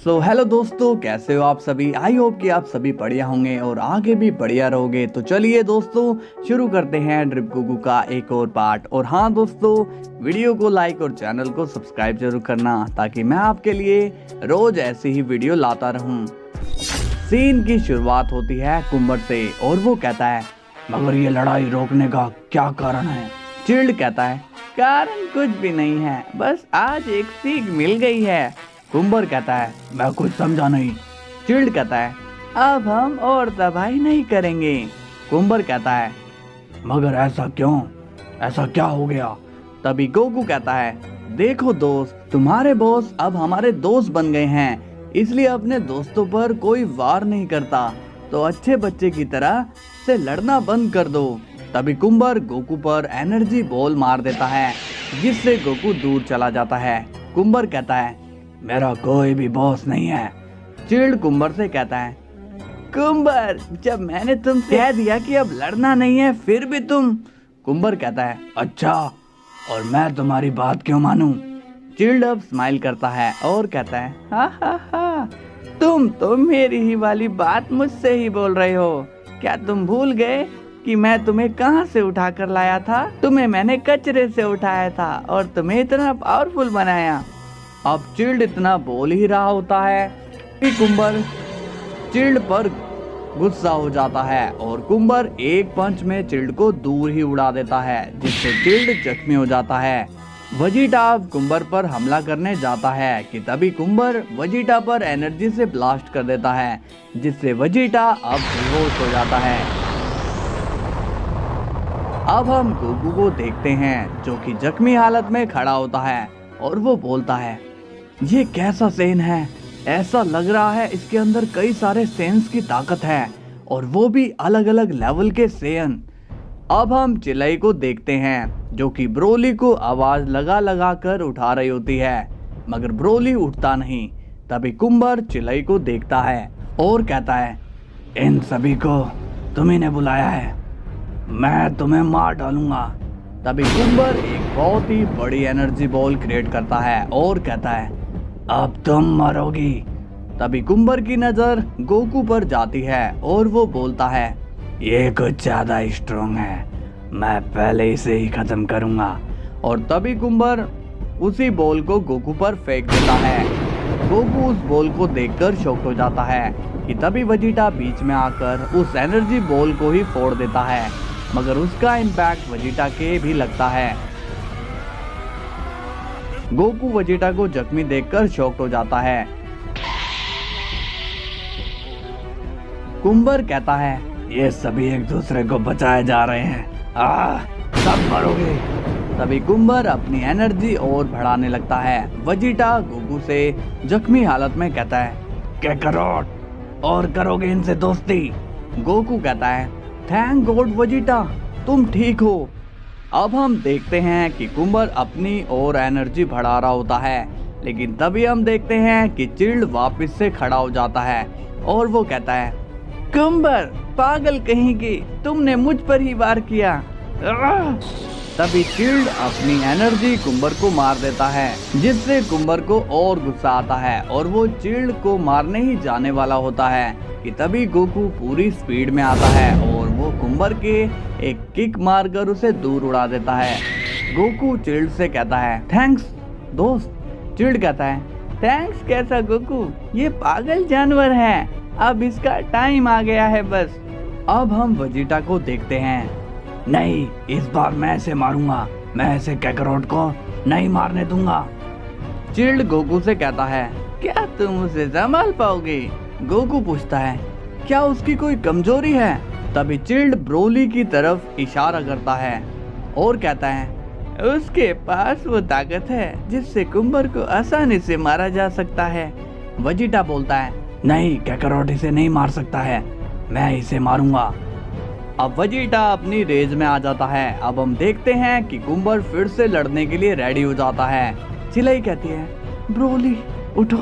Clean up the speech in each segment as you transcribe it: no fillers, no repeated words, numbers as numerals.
So hello दोस्तों, कैसे हो आप सभी। आई होप कि आप सभी बढ़िया होंगे और आगे भी बढ़िया रहोगे। तो चलिए दोस्तों शुरू करते हैं ड्रिप गुगु का एक और पार्ट। और हाँ दोस्तों, वीडियो को लाइक और चैनल को सब्सक्राइब जरूर करना ताकि मैं आपके लिए रोज ऐसी ही वीडियो लाता रहूं। सीन की शुरुआत होती है कुंबर से और वो कहता है, मगर ये लड़ाई रोकने का क्या कारण है। चिल्ड कहता है, कारण कुछ भी नहीं है, बस आज एक सीख मिल गई है। कुंबर कहता है, मैं कुछ समझा नहीं। चिल्ड कहता है, अब हम और तबाही नहीं करेंगे। कुंबर कहता है, मगर ऐसा क्यों, ऐसा क्या हो गया। तभी गोकू कहता है, देखो दोस्त, तुम्हारे बॉस अब हमारे दोस्त बन गए हैं, इसलिए अपने दोस्तों पर कोई वार नहीं करता, तो अच्छे बच्चे की तरह से लड़ना बंद कर दो। तभी कुंबर गोकू पर एनर्जी बॉल मार देता है, जिससे गोकू दूर चला जाता है। कुंबर कहता है, मेरा कोई भी बॉस नहीं है। चिल्ड कुंबर से कहता है, कुंबर, जब मैंने तुमसे कह दिया कि अब लड़ना नहीं है फिर भी तुम। कुंबर कहता है, अच्छा, और मैं तुम्हारी बात क्यों मानूं। चिल्ड अब स्माइल करता है और कहता है, हा हा हा, तुम तो मेरी ही वाली बात मुझसे ही बोल रहे हो। क्या तुम भूल गए कि मैं तुम्हें कहां से उठा कर लाया था। तुम्हें मैंने कचरे से उठाया था और तुम्हें इतना पावरफुल बनाया। अब चिल्ड इतना बोल ही रहा होता है कि कुंबर चिल्ड पर गुस्सा हो जाता है और कुंबर एक पंच में चिल्ड को दूर ही उड़ा देता है, जिससे चिल्ड जख्मी हो जाता है। वजीटा अब कुंबर पर हमला करने जाता है कि तभी कुंबर वजीटा पर एनर्जी से ब्लास्ट कर देता है, जिससे वजीटा अब बेहोश हो जाता है। अब हम गोकू को देखते हैं जो कि जख्मी हालत में खड़ा होता है और वो बोलता है, ये कैसा सेन है, ऐसा लग रहा है इसके अंदर कई सारे सेंस की ताकत है और वो भी अलग अलग लेवल के सेन। अब हम चिलाई को देखते हैं जो कि ब्रोली को आवाज लगा लगा कर उठा रही होती है, मगर ब्रोली उठता नहीं। तभी कुंबर चिलाई को देखता है और कहता है, इन सभी को तुम्ही ने बुलाया है, मैं तुम्हें मार डालूंगा। तभी कुंबर एक बहुत ही बड़ी एनर्जी बॉल क्रिएट करता है और कहता है, अब तुम मरोगी। तभी कुंबर की नजर गोकू पर जाती है और वो बोलता है, ये कुछ ज्यादा स्ट्रॉन्ग है, मैं पहले इसे ही खत्म करूंगा। और तभी कुंबर उसी बॉल को गोकू पर फेंक देता है। गोकू उस बॉल को देखकर शॉक हो जाता है कि तभी वजीटा बीच में आकर उस एनर्जी बॉल को ही फोड़ देता है, मगर उसका इम्पैक्ट वजीटा के भी लगता है। गोकू वजीटा को जख्मी देखकर शॉक्ड हो जाता है। कुंबर कहता है, ये सभी एक दूसरे को बचाए जा रहे हैं, सब मरोगे। तभी कुंबर अपनी एनर्जी और बढ़ाने लगता है। वजीटा गोकू से जख्मी हालत में कहता है, कैकरोट, और करोगे इनसे दोस्ती। गोकू कहता है, थैंक गॉड वजीटा, तुम ठीक हो। अब हम देखते हैं कि कुंबर अपनी और एनर्जी बढ़ा रहा होता है, लेकिन तभी हम देखते हैं कि चिल्ड वापस से खड़ा हो जाता है और वो कहता है, कुंबर, पागल कहीं की, तुमने मुझ पर ही वार किया। तभी चिल्ड अपनी एनर्जी कुंबर को मार देता है, जिससे कुंबर को और गुस्सा आता है और वो चिल्ड को मारने ही जाने वाला होता है कि तभी गोकू पूरी स्पीड में आता है और वो कुंबर के एक किक मारकर उसे दूर उड़ा देता है। गोकू चिल्ड से कहता है, थैंक्स दोस्त। चिल्ड कहता है, थैंक्स कैसा गोकू, ये पागल जानवर है, अब इसका टाइम आ गया है बस। अब हम वजीटा को देखते हैं। नहीं, इस बार मैं इसे मारूंगा, मैं ऐसे कैकरोट को नहीं मारने दूंगा। चिल्ड गोकू से कहता है, क्या तुम उसे संभाल पाओगे। गोकू पूछता है, क्या उसकी कोई कमजोरी है। तभी चिल्ड ब्रोली की तरफ इशारा करता है और कहता है, उसके पास वो ताकत है जिससे कुंबर को आसानी से मारा जा सकता है। वजीटा बोलता है, नहीं, कैकरोट इसे नहीं मार सकता है, मैं इसे मारूंगा। अब वजीटा अपनी रेंज में आ जाता है। अब हम देखते हैं कि कुंबर फिर से लड़ने के लिए रेडी हो जाता है। चिलाई कहती है, ब्रोली उठो,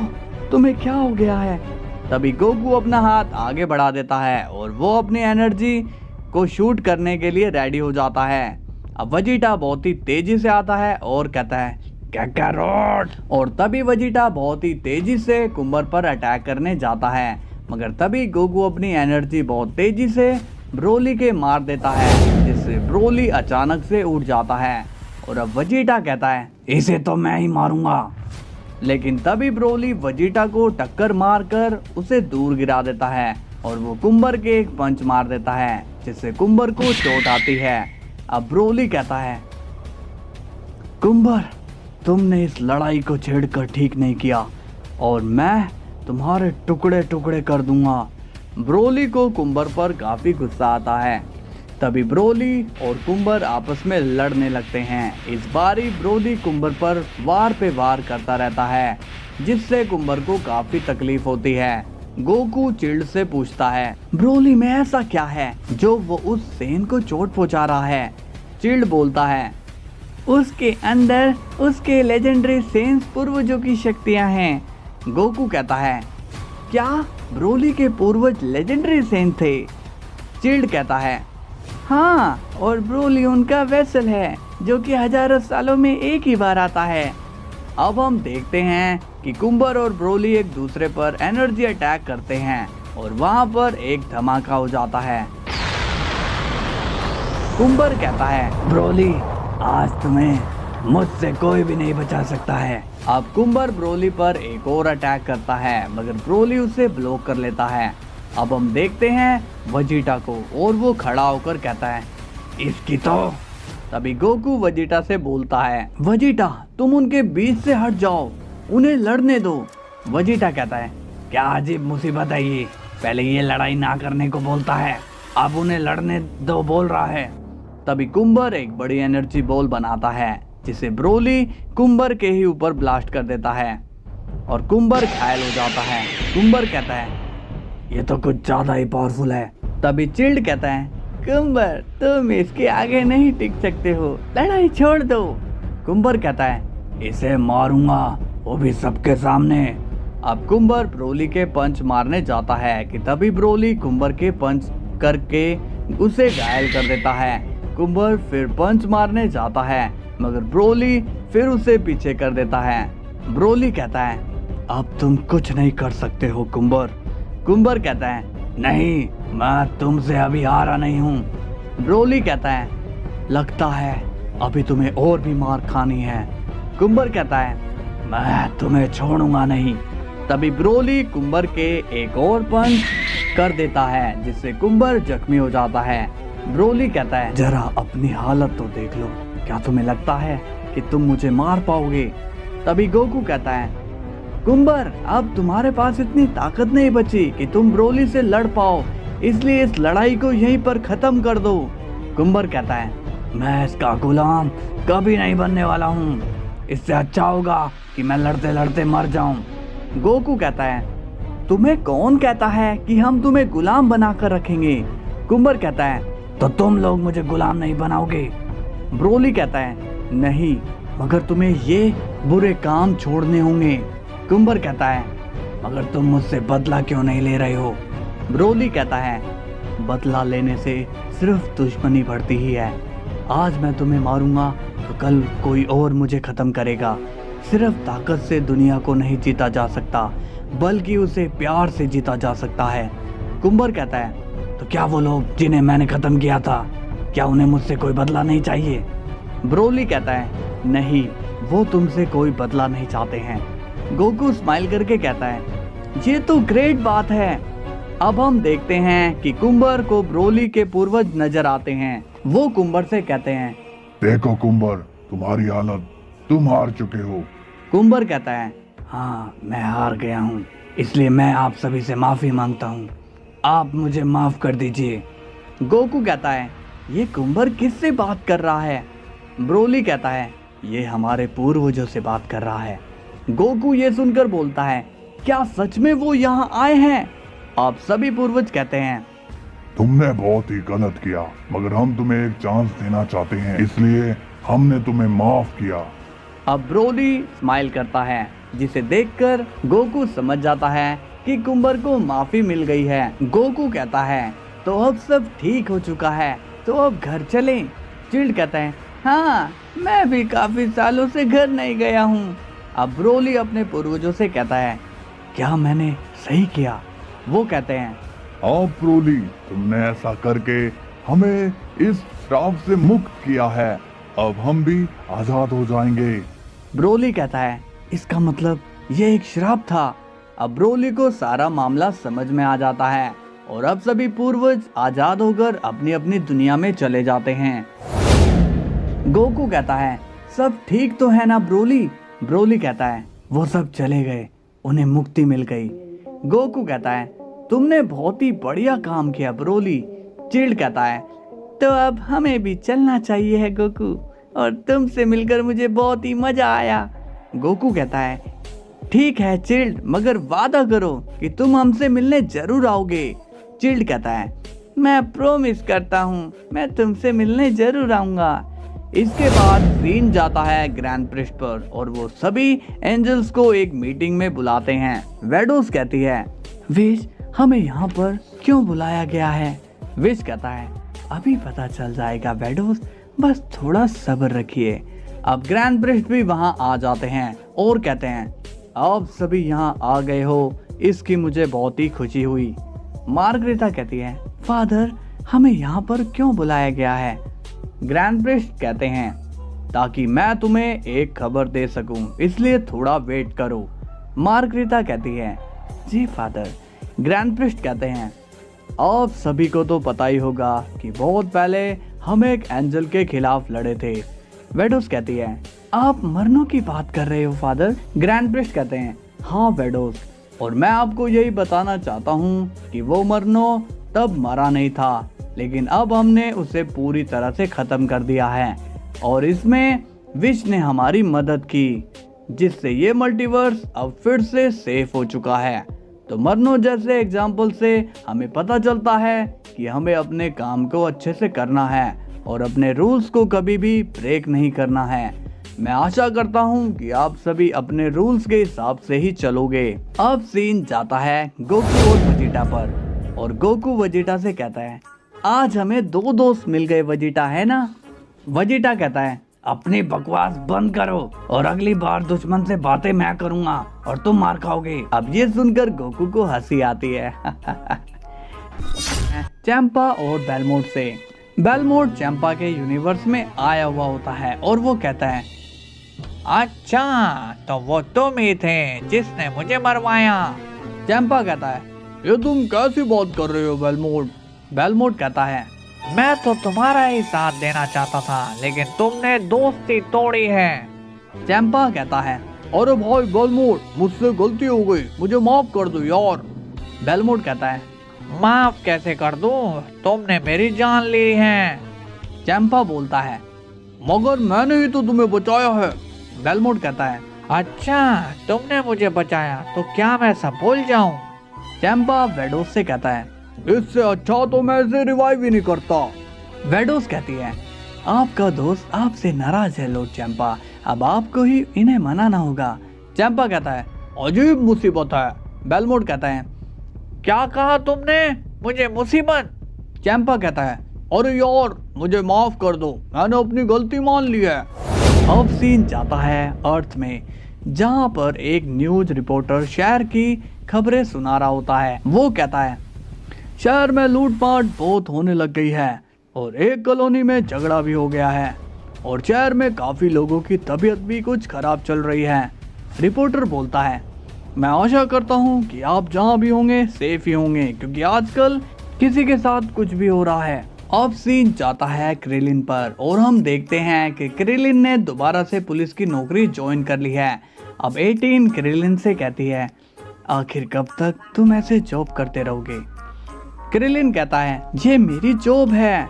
तुम्हें क्या हो गया है। तभी गोकू अपना हाथ आगे बढ़ा देता है और वो अपनी एनर्जी को शूट करने के लिए रेडी हो जाता है। अब वजीटा बहुत ही तेजी से आता है और कहता है, कैकारोट। और तभी वेजिटा बहुत ही तेजी से कुम्बर पर अटैक करने जाता है, मगर तभी गोकू अपनी एनर्जी बहुत तेजी से ब्रोली के मार देता है, जिससे ब्रोली अचानक से उठ जाता है। और अब वेजिटा कहता है इसे तो मैं ही मारूंगा, लेकिन तभी ब्रोली वेजिटा को टक्कर मारकर उसे दूर गिरा देता है और वो कुम्बर के एक पंच मार देता है, जिससे कुम्बर को चोट आती है। अब ब्रोली कहता है कुम्बर, तुमने इस लड़ाई को छेड़कर ठीक नहीं किया और मैं तुम्हारे टुकड़े टुकड़े कर दूंगा। ब्रोली को कुम्बर पर काफी गुस्सा आता है। तभी ब्रोली और कुम्बर आपस में लड़ने लगते हैं। इस बारी ब्रोली कुम्बर पर वार पे वार करता रहता है, जिससे कुम्बर को काफी तकलीफ होती है। गोकू चिल्ड से पूछता है ब्रोली में ऐसा क्या है जो वो उस सेन को चोट पहुंचा रहा है। चिल्ड बोलता है उसके अंदर उसके लेजेंडरी सेंस पूर्वजों की शक्तियां हैं। गोकू कहता है क्या ब्रोली के पूर्वज लेजेंडरी सेंस थे? चिल्ड कहता है हाँ, और ब्रोली उनका वेसल है जो कि हजारों सालों में एक ही बार आता है। अब हम देखते हैं कि कुम्बर और ब्रोली एक दूसरे पर एनर्जी अटैक करते हैं और वहां पर एक धमाका हो जाता है। कुम्बर कहता है ब्रोली, आज तुम्हें मुझसे कोई भी नहीं बचा सकता है। अब कुम्बर ब्रोली पर एक और अटैक करता है, मगर ब्रोली उसे ब्लॉक कर लेता है। अब हम देखते हैं वेजिटा को और वो खड़ा होकर कहता है इसकी तो। तभी गोकू वेजिटा से बोलता है वेजिटा, तुम उनके बीच से हट जाओ, उन्हें लड़ने दो। वेजिटा कहता है क्या अजीब मुसीबत है ये, पहले ये लड़ाई ना करने को बोलता है, अब उन्हें लड़ने दो बोल रहा है। तभी कुम्बर एक बड़ी एनर्जी बॉल बनाता है, जिसे ब्रोली कुम्बर के ही ऊपर ब्लास्ट कर देता है और कुम्बर घायल हो जाता है। कुम्बर कहता है ये तो कुछ ज्यादा ही पावरफुल है। तभी चिल्ड कहता है कुम्बर, तुम इसके आगे नहीं टिक सकते हो, लड़ाई छोड़ दो। कुम्बर कहता है इसे मारूंगा, वो भी सबके सामने। अब कुम्बर ब्रोली के पंच मारने जाता है कि तभी ब्रोली कुम्बर के पंच करके उसे घायल कर देता है। कुम्बर फिर पंच मारने जाता है, मगर ब्रोली फिर उसे पीछे कर देता है। ब्रोली कहता है अब तुम कुछ नहीं कर सकते हो कुम्बर। कुम्बर कहता है नहीं, मैं तुमसे अभी हारा नहीं हूँ। ब्रोली कहता है लगता है अभी तुम्हें और भी मार खानी है। कुम्बर कहता है मैं तुम्हें छोड़ूंगा नहीं। तभी ब्रोली कुम्बर के एक और पंच कर देता है, जिससे कुम्बर जख्मी हो जाता है। ब्रोली कहता है जरा अपनी हालत तो देख लो, क्या तुम्हें लगता है कि तुम मुझे मार पाओगे? तभी गोकू कहता है कुम्बर, अब तुम्हारे पास इतनी ताकत नहीं बची कि तुम ब्रोली से लड़ पाओ, इसलिए इस लड़ाई को यहीं पर खत्म कर दो। कुम्बर कहता है मैं इसका गुलाम कभी नहीं बनने वाला हूँ, इससे अच्छा होगा कि मैं लड़ते लड़ते मर जाऊं। गोकू कहता है तुम्हें कौन कहता है कि हम तुम्हें गुलाम बनाकर रखेंगे? कुम्बर कहता है तो तुम लोग मुझे गुलाम नहीं बनाओगे। ब्रोली कहता है नहीं, मगर तुम्हें ये बुरे काम छोड़ने होंगे। कुम्बर कहता है मगर तुम मुझसे बदला क्यों नहीं ले रहे हो? ब्रोली कहता है बदला लेने से सिर्फ दुश्मनी बढ़ती ही है। आज मैं तुम्हें मारूंगा तो कल कोई और मुझे खत्म करेगा। सिर्फ ताकत से दुनिया को नहीं जीता जा सकता, बल्कि उसे प्यार से जीता जा सकता है। कुम्बर कहता है तो क्या वो लोग जिन्हें मैंने खत्म किया था, क्या उन्हें मुझसे कोई बदला नहीं चाहिए? ब्रोली कहता है नहीं, वो तुमसे कोई बदला नहीं चाहते हैं। गोकू स्माइल करके कहता है ये तो ग्रेट बात है। अब हम देखते हैं कि कुम्बर को ब्रोली के पूर्वज नजर आते हैं। वो कुम्बर से कहते हैं देखो कुम्बर, तुम्हारी हालत, तुम हार चुके हो। कुम्बर कहता है हाँ, मैं हार गया हूँ, इसलिए मैं आप सभी से माफी मांगता हूँ, आप मुझे माफ कर दीजिए। गोकू कहता है ये कुम्बर किससे बात कर रहा है? ब्रोली कहता है ये हमारे पूर्वजों से बात कर रहा है। गोकू ये सुनकर बोलता है क्या सच में वो यहाँ आए हैं? आप सभी पूर्वज कहते हैं तुमने बहुत ही गलत किया, मगर हम तुम्हें एक चांस देना चाहते हैं, इसलिए हमने तुम्हें माफ किया। अब ब्रोली स्माइल करता है, जिसे देखकर गोकू समझ जाता है कि कुम्बर को माफी मिल गई है। गोकू कहता है तो अब सब ठीक हो चुका है, तो अब घर चलें। चिल्ड कहता है हाँ, मैं भी काफी सालों से घर नहीं गया हूँ। अब ब्रोली अपने पूर्वजों से कहता है, क्या मैंने सही किया? वो कहते हैं, हाँ ब्रोली, तुमने ऐसा करके हमें इस श्राप से मुक्त किया है। अब हम भी आजाद हो जाएंगे। ब्रोली कहता है, इसका मतलब ये एक श्राप था। अब ब्रोली को सारा मामला समझ में आ जाता है और अब सभी पूर्वज आजाद होकर अपनी अपनी दुनिया में चले जाते हैं। गोकू कहता है, सब ठीक तो है ना ब्रोली? ब्रोली कहता है, वो सब चले गए, उन्हें मुक्ति मिल गई। गोकू कहता है, तुमने बहुत ही बढ़िया काम किया ब्रोली। चिल्ड कहता है, तो अब हमें भी चलना चाहिए है गोकू, और तुमसे मिलकर मुझे बहुत ही मजा आया। गोकू कहता है, ठीक है चिल्ड, मगर वादा करो कि तुम हमसे मिलने जरूर आओगे। चिल्ड कहता है, मैं प्रॉमिस करता हूँ, मैं तुमसे मिलने जरूर आऊंगा। इसके बाद सीन जाता है ग्रैंड प्रिस्ट पर और वो सभी एंजल्स को एक मीटिंग में बुलाते हैं। वेडोस कहती है, विश, हमें यहाँ पर क्यों बुलाया गया है? विश कहता है, अभी पता चल जाएगा वेडोस, बस थोड़ा सब्र रखिए। अब ग्रैंड प्रिस्ट भी वहाँ आ जाते हैं और कहते हैं, आप सभी यहाँ आ गए हो, इसकी मुझे बहुत ही खुशी हुई। मार्गरेटा कहती है, फादर, हमें यहाँ पर क्यों बुलाया गया है? ग्रैंड प्रिस्ट कहते हैं, ताकि मैं तुम्हें एक खबर दे सकूं, इसलिए थोड़ा वेट करो। मार्गरेटा कहती है, जी फादर। ग्रैंड प्रिस्ट कहते हैं, आप सभी को तो पता ही होगा कि बहुत पहले हम एक एंजल के खिलाफ लड़े थे। वेडोस कहती है, आप मरनों की बात कर रहे हो फादर? ग्रैंड प्रिस्ट कहते हैं, हाँ वेडोस, और मैं आपको यही बताना चाहता हूँ कि वो मरनो तब मरा नहीं था, लेकिन अब हमने उसे पूरी तरह से खत्म कर दिया है और इसमें विश ने हमारी मदद की, जिससे ये मल्टीवर्स अब फिर से सेफ हो चुका है। तो मरनो जैसे एग्जाम्पल से हमें पता चलता है कि हमें अपने काम को अच्छे से करना है और अपने रूल्स को कभी भी ब्रेक नहीं करना है। मैं आशा करता हूँ कि आप सभी अपने रूल्स के हिसाब से ही चलोगे। अब सीन जाता है गोकू और वेजिटा पर और गोकू वेजिटा से कहता है, आज हमें 2 दोस्त मिल गए वेजिटा, है ना? वेजिटा कहता है, अपनी बकवास बंद करो और अगली बार दुश्मन से बातें मैं करूंगा और तुम मार खाओगे। अब ये सुनकर गोकू को हंसी आती है। चैंपा और बेलमोट से। बेलमोट चैंपा के यूनिवर्स में आया हुआ होता है और वो कहता है, अच्छा तो वो तुम ही थे जिसने मुझे मरवाया। चैंपा कहता है, ये तुम कैसी बात कर रहे हो बेलमोट? बेलमोट कहता है, मैं तो तुम्हारा ही साथ देना चाहता था, लेकिन तुमने दोस्ती तोड़ी है। चैंपा कहता है, अरे भाई बेलमोट, मुझसे गलती हो गई, मुझे माफ कर दो यार। बेलमोट कहता है, माफ कैसे कर दूं? तुमने मेरी जान ली है। चैंपा बोलता है, मगर मैंने ही तो तुम्हें बचाया है। बेलमोट कहता है, अच्छा तुमने मुझे बचाया, तो क्या मैं सब भूल जाऊं? चैंपा वेडोस से कहता है, इससे अच्छा तो मैं इसे रिवाइव ही नहीं करता। वेडोस कहती है, आपका दोस्त आपसे नाराज है लॉर्ड चैंपा, अब आपको ही इन्हें मनाना होगा। चैंपा कहता है, अजीब मुसीबत है। बेलमोट कहता है, क्या कहा तुमने? मुझे मुसीबत? चैंपा कहता है, अरे यार मुझे माफ कर दो, मैंने अपनी गलती मान ली है। अब सीन जाता है अर्थ में, जहाँ पर एक न्यूज रिपोर्टर शहर की खबरें सुना रहा होता है। वो कहता है, शहर में लूटपाट बहुत होने लग गई है और एक कॉलोनी में झगड़ा भी हो गया है और शहर में काफी लोगों की तबीयत भी कुछ खराब चल रही है। रिपोर्टर बोलता है, मैं आशा करता हूँ कि आप जहाँ भी होंगे सेफ ही होंगे, क्योंकि आजकल किसी के साथ कुछ भी हो रहा है। अब सीन जाता है क्रिलिन पर और हम देखते हैं कि क्रिलिन ने दोबारा से पुलिस की नौकरी ज्वाइन कर ली है। अब 18 क्रिलिन से कहती है, आखिर कब तक तुम ऐसे जॉब करते रहोगे? क्रिलिन कहता है, ये मेरी जॉब है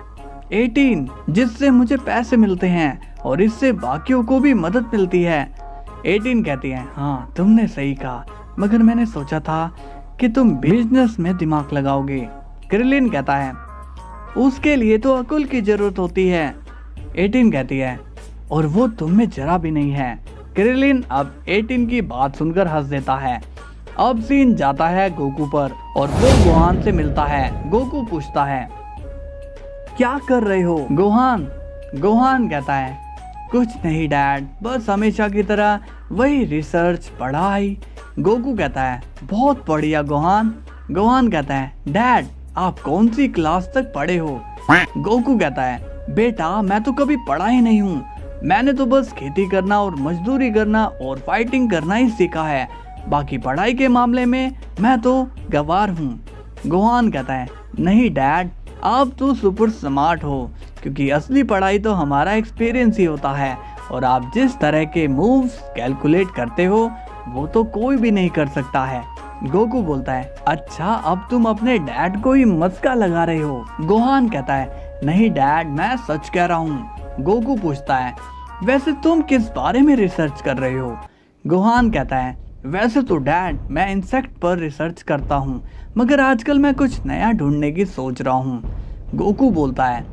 18, जिससे मुझे पैसे मिलते हैं और इससे बाकियों को भी मदद मिलती है। 18 कहती है, हाँ तुमने सही कहा, मगर मैंने सोचा था कि तुम बिजनेस में दिमाग लगाओगे। क्रिलिन कहता है, उसके लिए तो अकुल की जरूरत होती है। 18 कहती है, और वो तुम में जरा भी नहीं है। क्रिलिन अब 18 की बात सुनकर हंस देता है। अब सीन जाता है गोकू पर और वो गोहान से मिलता है। गोकू पूछता है, क्या कर रहे हो गोहान? गोहान कहता है, कुछ नहीं डैड, बस हमेशा की तरह वही रिसर्च पढ़ाई। गोकू कहता है बहुत बढ़िया गोहान। गोहान कहता है डैड आप कौन सी क्लास तक पढ़े हो? गोकू कहता है बेटा मैं तो कभी पढ़ा ही नहीं हूँ, मैंने तो बस खेती करना और मजदूरी करना और फाइटिंग करना ही सीखा है, बाकी पढ़ाई के मामले में मैं तो गवार हूँ। गोहान कहता है नहीं डैड, आप तो सुपर स्मार्ट हो, क्योंकि असली पढ़ाई तो हमारा एक्सपीरियंस ही होता है, और आप जिस तरह के मूव्स कैलकुलेट करते हो वो तो कोई भी नहीं कर सकता है। गोकू बोलता है अच्छा अब तुम अपने डैड को ही मस्का लगा रहे हो। गोहान कहता है नहीं डैड मैं सच कह रहा हूँ। गोकू पूछता है वैसे तुम किस बारे में रिसर्च कर रहे हो? गोहान कहता है वैसे तो डैड मैं इंसेक्ट पर रिसर्च करता हूँ, मगर आजकल मैं कुछ नया ढूंढने की सोच रहा हूँ। गोकू बोलता है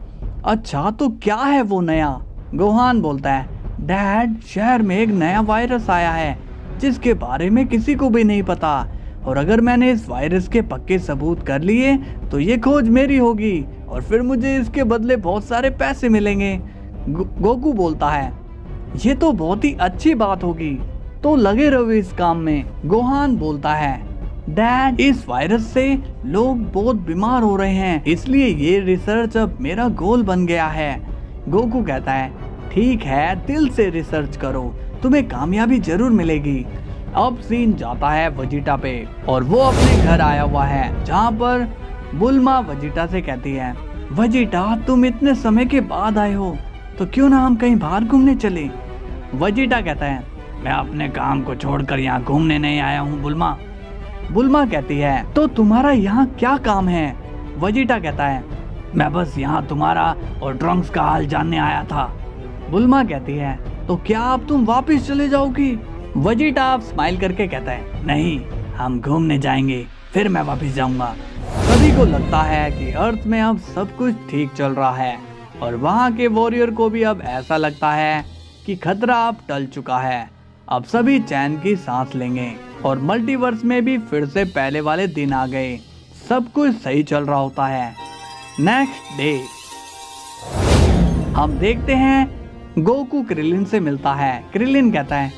अच्छा तो क्या है वो नया? गोहान बोलता है डैड शहर में एक नया वायरस आया है जिसके बारे में किसी को भी नहीं पता, और अगर मैंने इस वायरस के पक्के सबूत कर लिए तो ये खोज मेरी होगी और फिर मुझे इसके बदले बहुत सारे पैसे मिलेंगे। गोकू बोलता है ये तो बहुत ही अच्छी बात होगी, तो लगे रहो इस काम में। गोहान बोलता है डैड इस वायरस से लोग बहुत बीमार हो रहे हैं, इसलिए ये रिसर्च अब मेरा गोल बन गया है। गोकू कहता है ठीक है दिल से रिसर्च करो, तुम्हें कामयाबी जरूर मिलेगी। अब सीन जाता है वजीटा पे, और वो अपने घर आया हुआ है जहाँ पर बुल्मा वजीटा से कहती है वजीटा तुम इतने समय के बाद आए हो, तो क्यों ना हम कहीं बाहर घूमने चले? वजीटा कहता है मैं अपने काम को छोड़कर यहाँ घूमने नहीं आया हूँ बुल्मा। बुल्मा कहती है तो तुम्हारा यहाँ क्या काम है? वजीटा कहता है मैं बस यहाँ तुम्हारा और ट्रंक्स का हाल जानने आया था। बुल्मा कहती है तो क्या अब तुम वापस चले जाओगी? वजीटा आप स्माइल करके कहता है नहीं हम घूमने जाएंगे फिर मैं वापस जाऊंगा। सभी को लगता है कि अर्थ में अब सब कुछ ठीक चल रहा है, और वहाँ के वॉरियर को भी अब ऐसा लगता है कि खतरा अब टल चुका है। अब सभी चैन की सांस लेंगे, और मल्टीवर्स में भी फिर से पहले वाले दिन आ गए, सब कुछ सही चल रहा होता है। नेक्स्ट डे हम देखते हैं गोकू क्रिलिन से मिलता है। क्रिलिन कहता है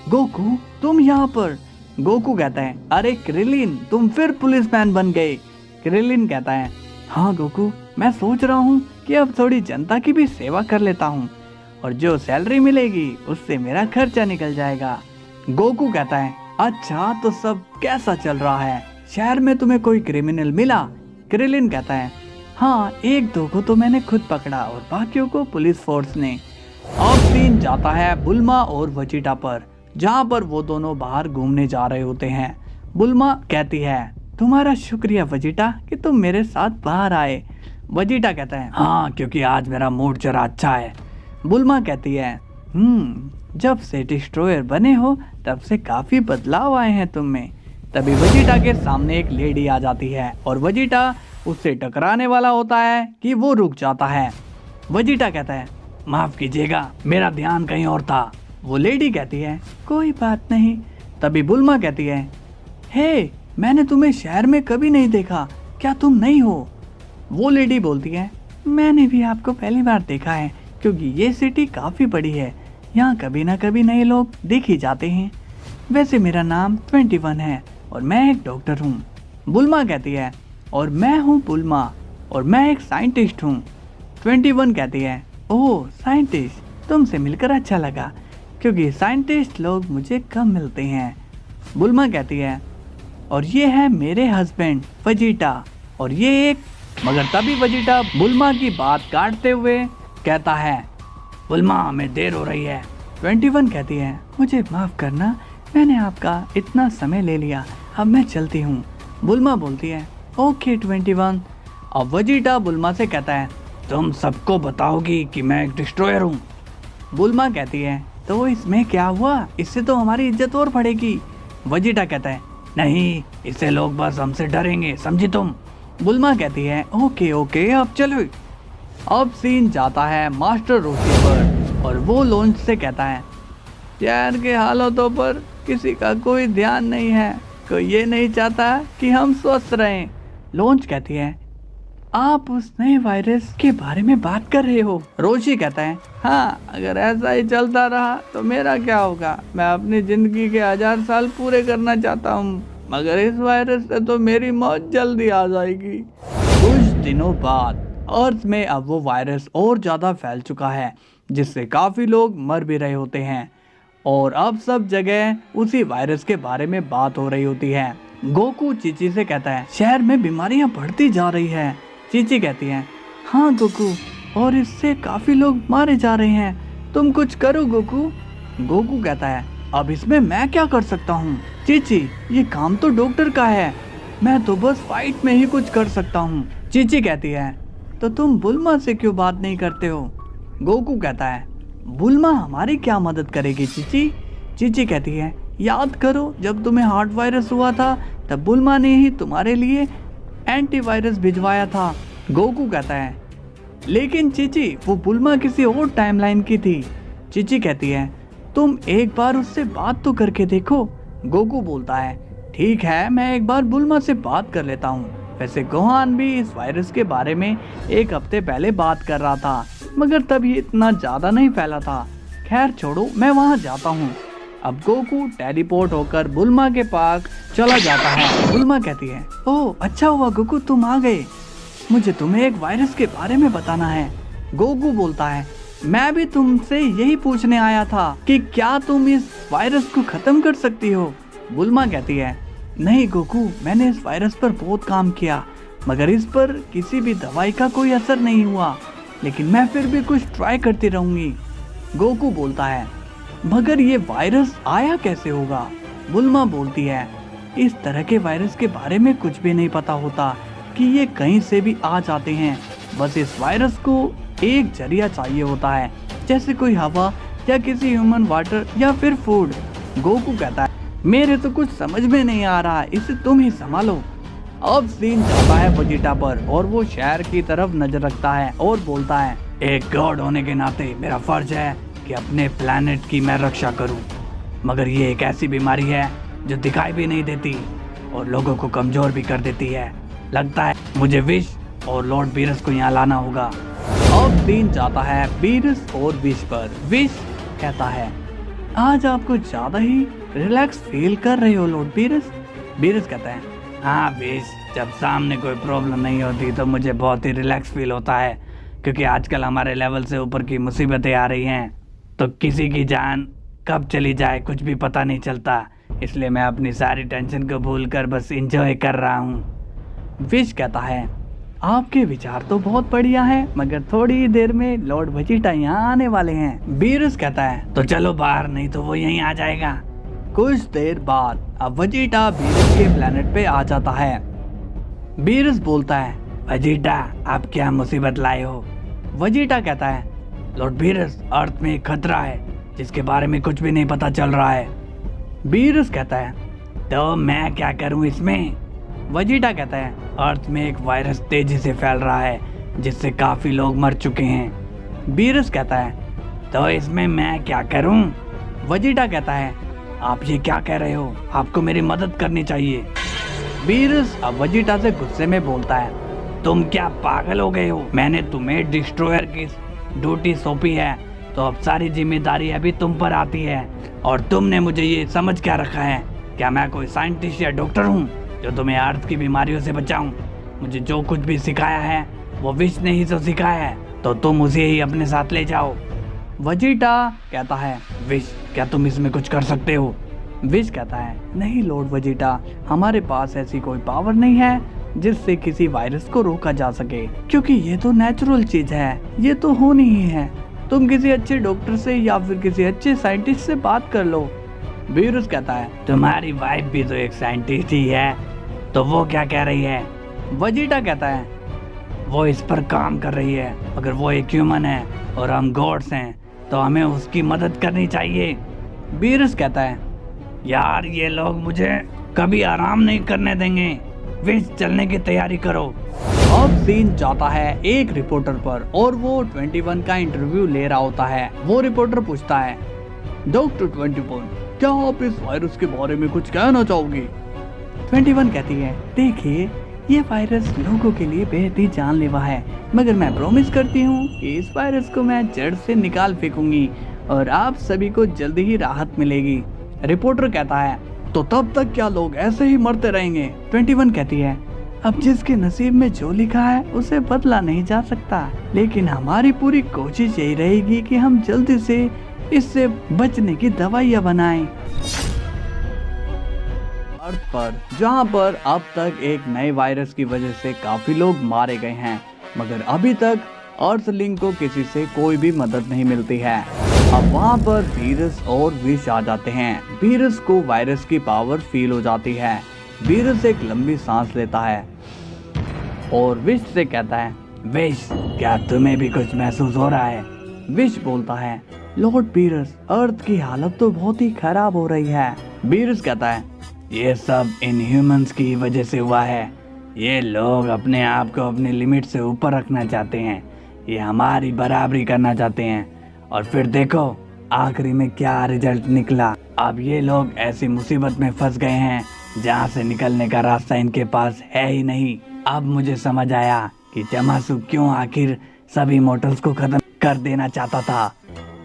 गोकू तुम यहाँ पर? गोकू कहता है अरे क्रिलिन तुम फिर पुलिसमैन बन गए। क्रिलिन कहता है हाँ गोकू मैं सोच रहा हूँ कि अब थोड़ी जनता की भी सेवा कर लेता हूँ, और जो सैलरी मिलेगी उससे मेरा खर्चा निकल जाएगा। गोकू कहता है अच्छा तो सब कैसा चल रहा है? शहर में तुम्हें कोई क्रिमिनल मिला? क्रिलिन कहता है हाँ एक दो को तो मैंने खुद पकड़ा और बाकियों को पुलिस फोर्स ने। अब सीन जाता है बुल्मा और वजीटा पर, जहाँ पर वो दोनों बाहर घूमने जा रहे होते हैं। बुल्मा कहती है तुम्हारा शुक्रिया वजीटा कि तुम मेरे साथ बाहर आए। वजीटा कहता है हाँ क्योंकि आज मेरा मूड जरा अच्छा है। बुल्मा कहती है जब से डिस्ट्रॉयर बने हो तब से काफी बदलाव आए हैं तुम में। तभी वजीटा के सामने एक लेडी आ जाती है, और वजीटा उससे टकराने वाला होता है कि वो रुक जाता है। वजीटा कहता है माफ कीजिएगा मेरा ध्यान कहीं और था। वो लेडी कहती है कोई बात नहीं। तभी बुल्मा कहती है हे मैंने तुम्हें शहर में कभी नहीं देखा, क्या तुम नहीं हो? वो लेडी बोलती है मैंने भी आपको पहली बार देखा है, क्योंकि ये सिटी काफी बड़ी है, यहाँ कभी ना कभी नए लोग दिख ही जाते हैं। वैसे मेरा नाम 21 है और मैं एक डॉक्टर हूँ। बुल्मा कहती है और मैं हूँ बुल्मा और मैं एक साइंटिस्ट हूँ। 21 कहती है ओह साइंटिस्ट, तुमसे मिलकर अच्छा लगा, क्योंकि साइंटिस्ट लोग मुझे कम मिलते हैं। बुल्मा कहती है और ये है मेरे हस्बैंड वजीटा, और ये एक। मगर तभी वजीटा बुल्मा की बात काटते हुए कहता है बुल्मा हमें देर हो रही है। 21 कहती है मुझे माफ करना, मैंने आपका इतना समय ले लिया, अब मैं चलती हूँ। बुल्मा बोलती है ओके 21। अब वजीटा बुल्मा से कहता है तुम सबको बताओगी कि मैं एक डिस्ट्रॉयर हूँ। बुल्मा कहती है तो इसमें क्या हुआ, इससे तो हमारी इज्जत और बढ़ेगी। वजीटा कहता है नहीं, इससे लोग बस हमसे डरेंगे, समझी तुम। बुल्मा कहती है ओके ओके अब चलो। अब सीन जाता है मास्टर रोशी पर, और वो लॉन्च से कहता है शहर के हालातों पर किसी का कोई ध्यान नहीं है, कोई ये नहीं चाहता कि हम स्वस्थ रहें। लॉन्च कहती है आप उस नए वायरस के बारे में बात कर रहे हो? रोशी कहता है, हाँ, अगर ऐसा ही चलता रहा तो मेरा क्या होगा? मैं अपनी जिंदगी के 1000 साल पूरे करना चाहता हूँ, मगर इस वायरस से तो मेरी मौत जल्दी आ जाएगी। कुछ दिनों बाद अर्थ में अब वो वायरस और ज़्यादा फैल चुका है, जिससे काफ़ी लोग मर भी रहे होते हैं और अब सब जगह उसी वायरस के बारे में बात हो रही होती है। गोकू चीची से कहता है, शहर में बीमारियां बढ़ती जा रही है। चीची कहती है, हाँ गोकू, और इससे काफ़ी लोग मारे जा रहे हैं, तुम कुछ करो गोकू। गोकू कहता है, अब इसमें मैं क्या कर सकता हूँ? चीची, ये काम तो डॉक्टर का है, मैं तो बस फाइट में ही कुछ कर सकता हूँ। चीची कहती है, तो तुम बुल्मा से क्यों बात नहीं करते हो? गोकू कहता है, बुल्मा हमारी क्या मदद करेगी चीची? चीची कहती है, याद करो जब तुम्हें हार्ट वायरस हुआ था तब बुल्मा ने ही तुम्हारे लिए एंटीवायरस भिजवाया था। गोकू कहता है, लेकिन चीची वो बुल्मा किसी और टाइमलाइन की थी। चीची कहती है, तुम एक बार उससे बात तो करके देखो। गोकू बोलता है, ठीक है, मैं एक बार बुल्मा से बात कर लेता हूँ। वैसे गोहान भी इस वायरस के बारे में 1 हफ्ते पहले बात कर रहा था, मगर तब ये इतना ज़्यादा नहीं फैला था। खैर छोड़ो, मैं वहाँ जाता हूँ। अब गोकू टेलीपोर्ट होकर बुल्मा के पास चला जाता है। बुल्मा कहती है, ओह अच्छा हुआ गोकू तुम आ गए, मुझे तुम्हें एक वायरस के बारे में बताना है। गोकू बोलता है, मैं भी तुमसे यही पूछने आया था कि क्या तुम इस वायरस को खत्म कर सकती हो? बुल्मा कहती है, नहीं गोकू, मैंने इस वायरस पर बहुत काम किया, मगर इस पर किसी भी दवाई का कोई असर नहीं हुआ, लेकिन मैं फिर भी कुछ ट्राई करती रहूंगी। गोकू बोलता है, मगर ये वायरस आया कैसे होगा? बुल्मा बोलती है, इस तरह के वायरस के बारे में कुछ भी नहीं पता होता कि ये कहीं से भी आ जाते हैं, बस इस वायरस को एक जरिया चाहिए होता है, जैसे कोई हवा या किसी ह्यूमन वाटर या फिर फूड। गोकू कहता है, मेरे तो कुछ समझ में नहीं आ रहा, इसे तुम ही संभालो। अब सीन जाता है वेजिटा पर और वो शहर की तरफ नजर रखता है और बोलता है, एक गॉड होने के नाते मेरा फर्ज है कि अपने प्लैनेट की मैं रक्षा करूं, मगर ये एक ऐसी बीमारी है जो दिखाई भी नहीं देती और लोगों को कमजोर भी कर देती है। लगता है मुझे विश और लॉर्ड बीरस को यहाँ लाना होगा। अब सीन जाता है बीरस और विश पर। विश कहता है, आज आप कुछ ज्यादा ही रिलैक्स फील कर रहे हो लॉर्ड बीरस। बीरस कहता है, हाँ विश, जब सामने कोई प्रॉब्लम नहीं होती तो मुझे बहुत ही रिलैक्स फील होता है, क्योंकि आजकल हमारे लेवल से ऊपर की मुसीबतें आ रही हैं, तो किसी की जान कब चली जाए कुछ भी पता नहीं चलता, इसलिए मैं अपनी सारी टेंशन को भूलकर बस एंजॉय कर रहा हूँ। विश कहता है, आपके विचार तो बहुत बढ़िया है, मगर थोड़ी ही देर में लॉर्ड वेजिटा यहाँ आने वाले हैं। बीरस कहता है, तो चलो बाहर, नहीं तो वो यहीं आ जाएगा। कुछ देर बाद अब वेजिटा बीरस के प्लेनेट पे आ जाता है। बीरस बोलता है, वेजिटा आप क्या मुसीबत लाए हो? वेजिटा कहता है, लॉर्ड बीरस, अर्थ में एक खतरा है जिसके बारे में कुछ भी नहीं पता चल रहा है। बीरस कहता है, तो मैं क्या करूं इसमें? वेजिटा कहता है, अर्थ में एक वायरस तेजी से फैल रहा है जिससे काफी लोग मर चुके हैं। बीरस कहता है, तो इसमें मैं क्या करूं? वेजिटा कहता है, आप ये क्या कह रहे हो? आपको मेरी मदद करनी चाहिए। बीरस अब वेजिटा से गुस्से में बोलता है, तुम क्या पागल हो गए हो? मैंने तुम्हें डिस्ट्रॉयर की ड्यूटी सौंपी है, तो अब सारी जिम्मेदारी अभी तुम पर आती है, और तुमने मुझे ये समझ क्या रखा है? क्या मैं कोई साइंटिस्ट या डॉक्टर हूँ जो तुम्हें अर्थ की बीमारियों से बचाऊं? मुझे जो कुछ भी सिखाया है वो विश ने ही तो सिखाया है, तो तुम उसे ही अपने साथ ले जाओ। वेजिटा कहता है, विश, क्या तुम इसमें कुछ कर सकते हो? विश कहता है, नहीं लॉर्ड वेजिटा, हमारे पास ऐसी कोई पावर नहीं है जिससे किसी वायरस को रोका जा सके, क्योंकि ये तो नेचुरल चीज है, ये तो होनी ही है। तुम किसी अच्छे डॉक्टर से या फिर किसी अच्छे साइंटिस्ट से बात कर लो। बीरस कहता है, तुम्हारी वाइफ भी तो एक साइंटिस्ट ही है, तो वो क्या कह रही है? वेजिटा कहता है, वो इस पर काम कर रही है, मगर वो एक ह्यूमन है और हम गॉड्स हैं, तो हमें उसकी मदद करनी चाहिए। बीरस कहता है, यार ये लोग मुझे कभी आराम नहीं करने देंगे, विश चलने की तैयारी करो। अब सीन जाता है एक रिपोर्टर पर और वो 21 का इंटरव्यू ले रहा होता है। वो रिपोर्टर पूछता है, डॉक्टर 21, क्या आप इस वायरस के बारे में कुछ कहना चाहोगे? 21 कहती है, देखिए ये वायरस लोगों के लिए बेहद ही जानलेवा है, मगर मैं प्रॉमिस करती हूँ कि इस वायरस को मैं जड़ से निकाल फेंकूंगी और आप सभी को जल्दी ही राहत मिलेगी। रिपोर्टर कहता है, तो तब तक क्या लोग ऐसे ही मरते रहेंगे? 21 कहती है, अब जिसके नसीब में जो लिखा है उसे बदला नहीं जा सकता, लेकिन हमारी पूरी कोशिश यही रहेगी कि हम जल्दी से इससे बचने की दवाइयाँ बनाएं। अर्थ पर, जहां पर अब तक एक नए वायरस की वजह से काफी लोग मारे गए हैं, मगर अभी तक अर्थलिंक को किसी से कोई भी मदद नहीं मिलती है। अब वहां पर वीरस और विश आ जाते हैं। वीरस को वायरस की पावर फील हो जाती है। वीरस एक लंबी सांस लेता है और विश से कहता है, विश, क्या तुम्हें भी कुछ महसूस हो रहा है? विश बोलता है, लॉर्ड वीरस, अर्थ की हालत तो बहुत ही खराब हो रही है। वीरस कहता है, ये सब इनह्यूमंस की वजह से हुआ है। ये लोग अपने आप को अपनी लिमिट से ऊपर रखना चाहते हैं। ये हमारी बराबरी करना चाहते हैं और फिर देखो आखिरी में क्या रिजल्ट निकला। अब ये लोग ऐसी मुसीबत में फंस गए हैं जहाँ से निकलने का रास्ता इनके पास है ही नहीं। अब मुझे समझ आया कि चमासु क्यों आखिर सभी मॉर्टल्स को खत्म कर देना चाहता था।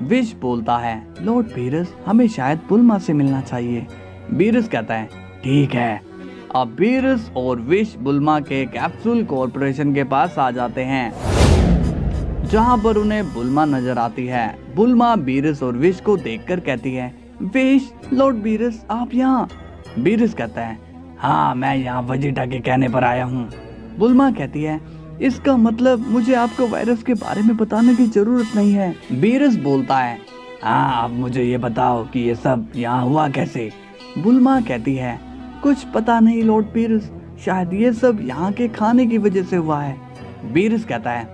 विश बोलता है, लॉर्ड वीरस, हमें शायद बुल्मा से मिलना चाहिए। वीरस कहता है, ठीक है। अब वीरस और विश बुल्मा के कैप्सूल कॉर्पोरेशन के पास आ जाते हैं, जहां पर उन्हें बुल्मा नजर आती है। बुल्मा वीरस और विश को देखकर कहती है, विश, लॉर्ड वीरस, आप यहाँ? वीरस कहता है, हाँ, मैं यहाँ वेजिटा के कहने पर आया हूँ। बुल्मा कहती है, इसका मतलब मुझे आपको वायरस के बारे में बताने की जरूरत नहीं है। वीरस बोलता है, हाँ, अब मुझे ये बताओ कि ये सब यहाँ हुआ कैसे? बुल्मा कहती है, कुछ पता नहीं लॉर्ड वीरस, शायद ये सब यहाँ के खाने की वजह से हुआ है। वीरस कहता है,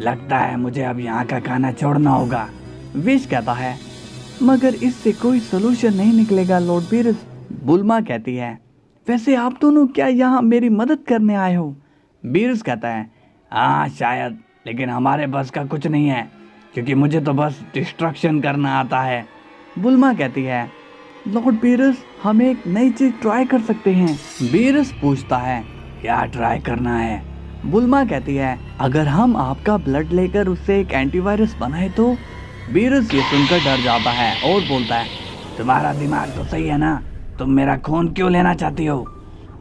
लगता है मुझे अब यहाँ का खाना छोड़ना होगा। विश कहता है, मगर इससे कोई सोल्यूशन नहीं निकलेगा लॉर्ड वीरस। बुल्मा कहती है, वैसे आप दोनों क्या यहाँ मेरी मदद करने आए हो? वीरस कहता है, हाँ शायद, लेकिन हमारे बस का कुछ नहीं है, क्योंकि मुझे तो बस डिस्ट्रक्शन करना आता है। बुल्मा कहती है, लॉर्ड वीरस, हम एक नई चीज ट्राई कर सकते हैं। वीरस पूछता है, क्या ट्राई करना है? बुल्मा कहती है, अगर हम आपका ब्लड लेकर उससे एक एंटीवायरस बनाए तो? वीरस ये सुनकर डर जाता है और बोलता है, तुम्हारा दिमाग तो सही है ना, तुम मेरा खून क्यों लेना चाहती हो?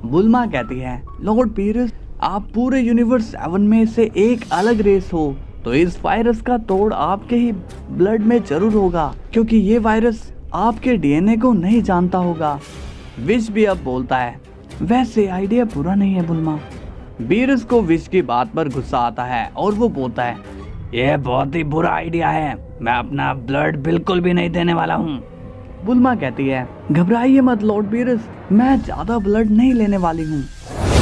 बुल्मा कहती है, लॉर्ड वीरस, आप पूरे यूनिवर्स 7 में से एक अलग रेस हो, तो इस वायरस का तोड़ आपके ही ब्लड में जरूर होगा, क्योंकि ये वायरस आपके डीएनए को नहीं जानता होगा। विश भी अब बोलता है, वैसे आइडिया बुरा नहीं है बुल्मा। वीरस को विश की बात पर गुस्सा आता है और वो बोलता है, यह बहुत ही बुरा आइडिया है, मैं अपना ब्लड बिल्कुल भी नहीं देने वाला हूँ। बुल्मा कहती है, घबराइए मत लॉर्ड वीरस, मैं ज्यादा ब्लड नहीं लेने वाली हूँ।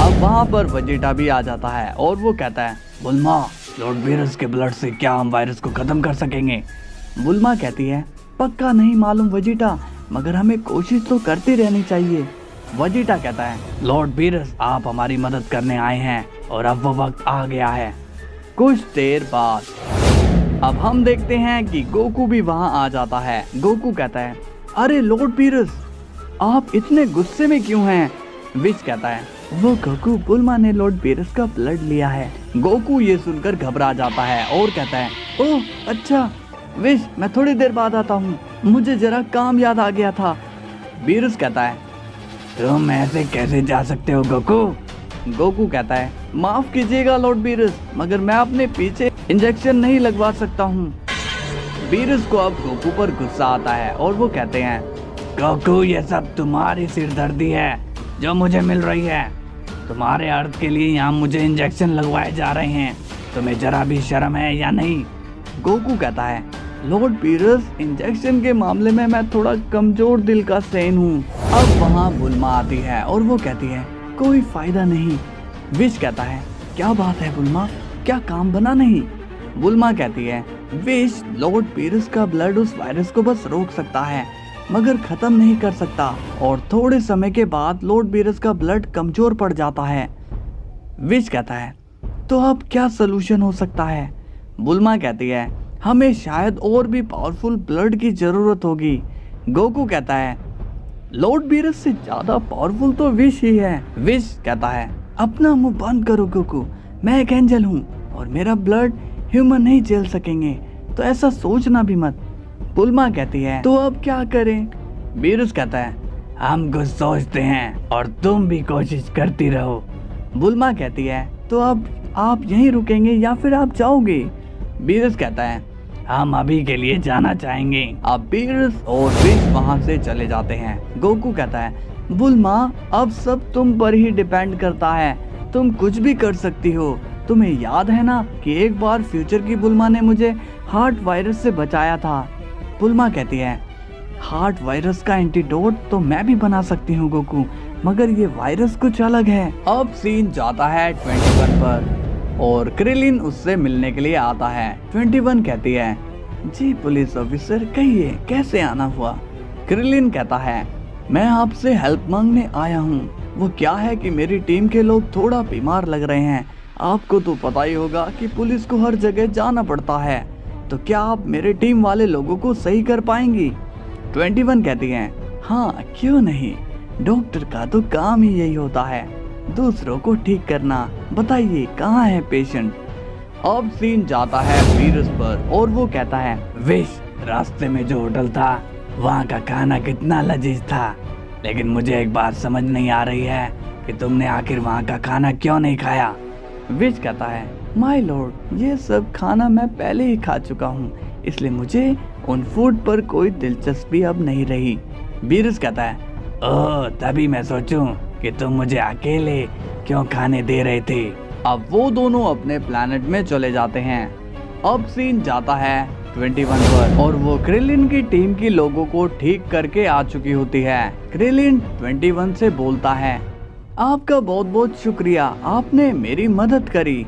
अब वहाँ पर वेजिटा भी आ जाता है और वो कहता है, बुल्मा, लॉर्ड वीरस के ब्लड से क्या हम वायरस को खत्म कर सकेंगे? बुल्मा कहती है, पक्का नहीं मालूम वेजिटा, मगर हमें कोशिश तो करती रहनी चाहिए। वेजिटा कहता है, लॉर्ड वीरस, आप हमारी मदद करने आए हैं और अब वो वक्त आ गया है। कुछ देर बाद अब हम देखते हैं कि गोकू भी वहाँ आ जाता है। गोकू कहता है, अरे लॉर्ड वीरस, आप इतने गुस्से में क्यों हैं? विश कहता है, वो गोकू, बुल्मा ने लॉर्ड वीरस का ब्लड लिया है। गोकू ये सुनकर घबरा जाता है और कहता है, ओह अच्छा, विश, मैं थोड़ी देर बाद आता हूँ, मुझे जरा काम याद आ गया था। वीरस कहता है, तुम ऐसे कैसे जा सकते हो गोकू? गोकू कहता है, माफ कीजिएगा लॉर्ड वीरस, मगर मैं अपने पीछे इंजेक्शन नहीं लगवा सकता हूँ। वीरस को अब गोकू पर गुस्सा आता है और वो कहते हैं, गोकू, ये सब तुम्हारी सिरदर्दी है जो मुझे मिल रही है। तुम्हारे अर्थ के लिए यहाँ मुझे इंजेक्शन लगवाए जा रहे हैं, तुम्हें जरा भी शर्म है या नहीं? गोकू कहता है, लॉर्ड वीरस, इंजेक्शन के मामले में मैं थोड़ा कमजोर दिल का सैन हूँ। अब वहाँ बुल्मा आती है और वो कहती है, कोई फायदा नहीं। विश कहता है, क्या बात है बुल्मा, क्या काम बना नहीं? बुल्मा कहती है, विश, लॉर्ड वीरस का ब्लड उस वायरस को बस रोक सकता है, मगर खत्म नहीं कर सकता, और थोड़े समय के बाद लॉर्ड वीरस का ब्लड कमजोर पड़ जाता है। विश कहता है, तो अब क्या सलूशन हो सकता है? बुल्मा कहती है, हमें शायद और भी पावरफुल ब्लड की जरूरत होगी। गोकू कहता है, लॉर्ड वीरस से ज्यादा पावरफुल तो विश ही है। विश कहता है, अपना मुंह बंद करो गोकू, मैं एक एंजल हूँ और मेरा ब्लड ह्यूमन नहीं झेल सकेंगे, तो ऐसा सोचना भी मत। बुल्मा कहती है तो अब क्या करें? बीरुस कहता है हम कुछ सोचते हैं और तुम भी कोशिश करती रहो। बुल्मा कहती है तो अब आप यहीं रुकेंगे या फिर आप जाओगे? बीरुस कहता है हम अभी के लिए जाना चाहेंगे। अब बीरुस और विश वहाँ से चले जाते हैं। गोकू कहता है बुल्मा अब सब तुम पर ही डिपेंड करता है, तुम कुछ भी कर सकती हो। तुम्हें याद है ना कि एक बार फ्यूचर की बुल्मा ने मुझे हार्ट वायरस से बचाया था? बुल्मा कहती है हार्ट वायरस का एंटीडोट तो मैं भी बना सकती हूँ गोकू, मगर ये वायरस कुछ अलग है। अब सीन जाता है 21 पर और क्रिलिन उससे मिलने के लिए आता है। 21 कहती है जी पुलिस ऑफिसर कहिए कैसे आना हुआ? क्रिलिन कहता है मैं आपसे हेल्प मांगने आया हूँ। वो क्या है कि मेरी टीम के लोग थोड़ा बीमार लग रहे हैं। आपको तो पता ही होगा कि पुलिस को हर जगह जाना पड़ता है, तो क्या आप मेरे टीम वाले लोगों को सही कर पाएंगी? 21 कहती हैं हाँ क्यों नहीं, डॉक्टर का तो काम ही यही होता है, दूसरों को ठीक करना। बताइए कहाँ है पेशेंट? अब सीन जाता है वीरस पर और वो कहता है विश रास्ते में जो होटल था वहाँ का खाना कितना लजीज था, लेकिन मुझे एक बात समझ नहीं आ रही है कि तुमने आखिर वहाँ का खाना क्यों नहीं खाया? विश कहता है माय लॉर्ड ये सब खाना मैं पहले ही खा चुका हूँ, इसलिए मुझे उन फूड पर कोई दिलचस्पी अब नहीं रही। वीरस कहता है ओह तभी मैं सोचूं कि तुम मुझे अकेले क्यों खाने दे रहे थे। अब वो दोनों अपने प्लैनेट में चले जाते हैं। अब सीन जाता है 21 पर और वो क्रिलिन की टीम की लोगों को ठीक करके आ चुकी होती है। क्रिलिन 21 से बोलता है आपका बहुत बहुत शुक्रिया, आपने मेरी मदद करी।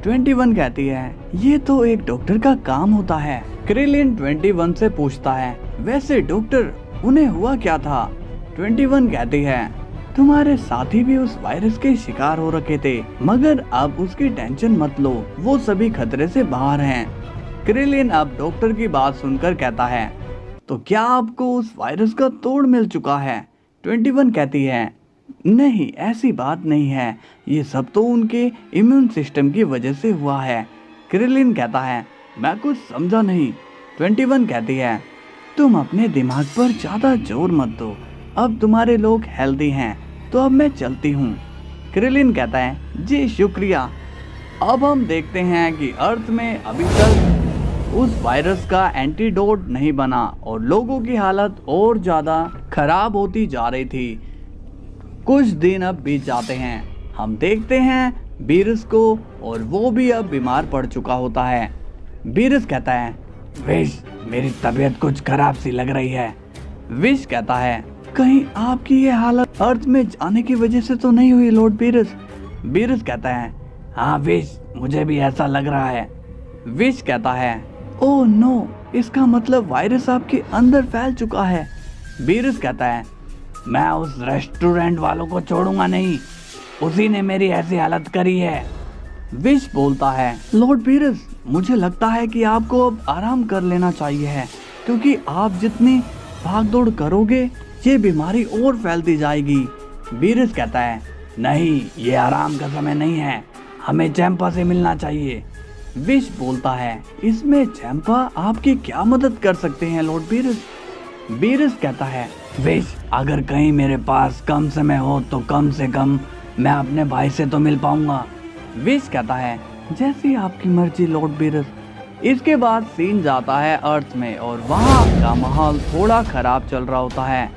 21 कहती है ये तो एक डॉक्टर का काम होता है। क्रिलिन 21 से पूछता है वैसे डॉक्टर उन्हें हुआ क्या था? 21 कहती है तुम्हारे साथी भी उस वायरस के शिकार हो रखे थे, मगर अब उसकी टेंशन मत लो, वो सभी खतरे से बाहर हैं। क्रिलिन अब डॉक्टर की बात सुनकर कहता है तो क्या आपको उस वायरस का तोड़ मिल चुका है? 21 कहती है नहीं ऐसी बात नहीं है, ये सब तो उनके इम्यून सिस्टम की वजह से हुआ है। क्रिलिन कहता है मैं कुछ समझा नहीं। 21 कहती है तुम अपने दिमाग पर ज्यादा जोर मत दो, अब तुम्हारे लोग हेल्दी हैं तो अब मैं चलती हूँ। क्रिलिन कहता है जी शुक्रिया। अब हम देखते हैं कि अर्थ में अभी तक उस वायरस का एंटीडोट नहीं बना और लोगों की हालत और ज़्यादा खराब होती जा रही थी। कुछ दिन अब बीत जाते हैं, हम देखते हैं बीरस को और वो भी अब बीमार पड़ चुका होता है। बीरस कहता है विश मेरी तबीयत कुछ खराब सी लग रही है। विश कहता है कहीं आपकी ये हालत अर्थ में जाने की वजह से तो नहीं हुई लॉर्ड बीरस? बीरस कहता है हाँ विश मुझे भी ऐसा लग रहा है। विश कहता है ओह नो, इसका मतलब वायरस आपके अंदर फैल चुका है। बीरस कहता है मैं उस रेस्टोरेंट वालों को छोड़ूंगा नहीं, उसी ने मेरी ऐसी हालत करी है। विश बोलता है लॉर्ड बीरस मुझे लगता है कि आपको अब आराम कर लेना चाहिए है, क्योंकि आप जितनी भागदौड़ करोगे ये बीमारी और फैलती जाएगी। बीरस कहता है नहीं ये आराम का समय नहीं है, हमें चैंपा से मिलना चाहिए। विश बोलता है इसमें चैंपा आपकी क्या मदद कर सकते हैं लॉर्ड बीरस? बीरस कहता है विश अगर कहीं मेरे पास कम समय हो तो कम से कम मैं अपने भाई से तो मिल पाऊंगा। विश कहता है जैसी आपकी मर्जी लॉर्ड बीरस। इसके बाद सीन जाता है अर्थ में और वहाँ का माहौल थोड़ा खराब चल रहा होता है।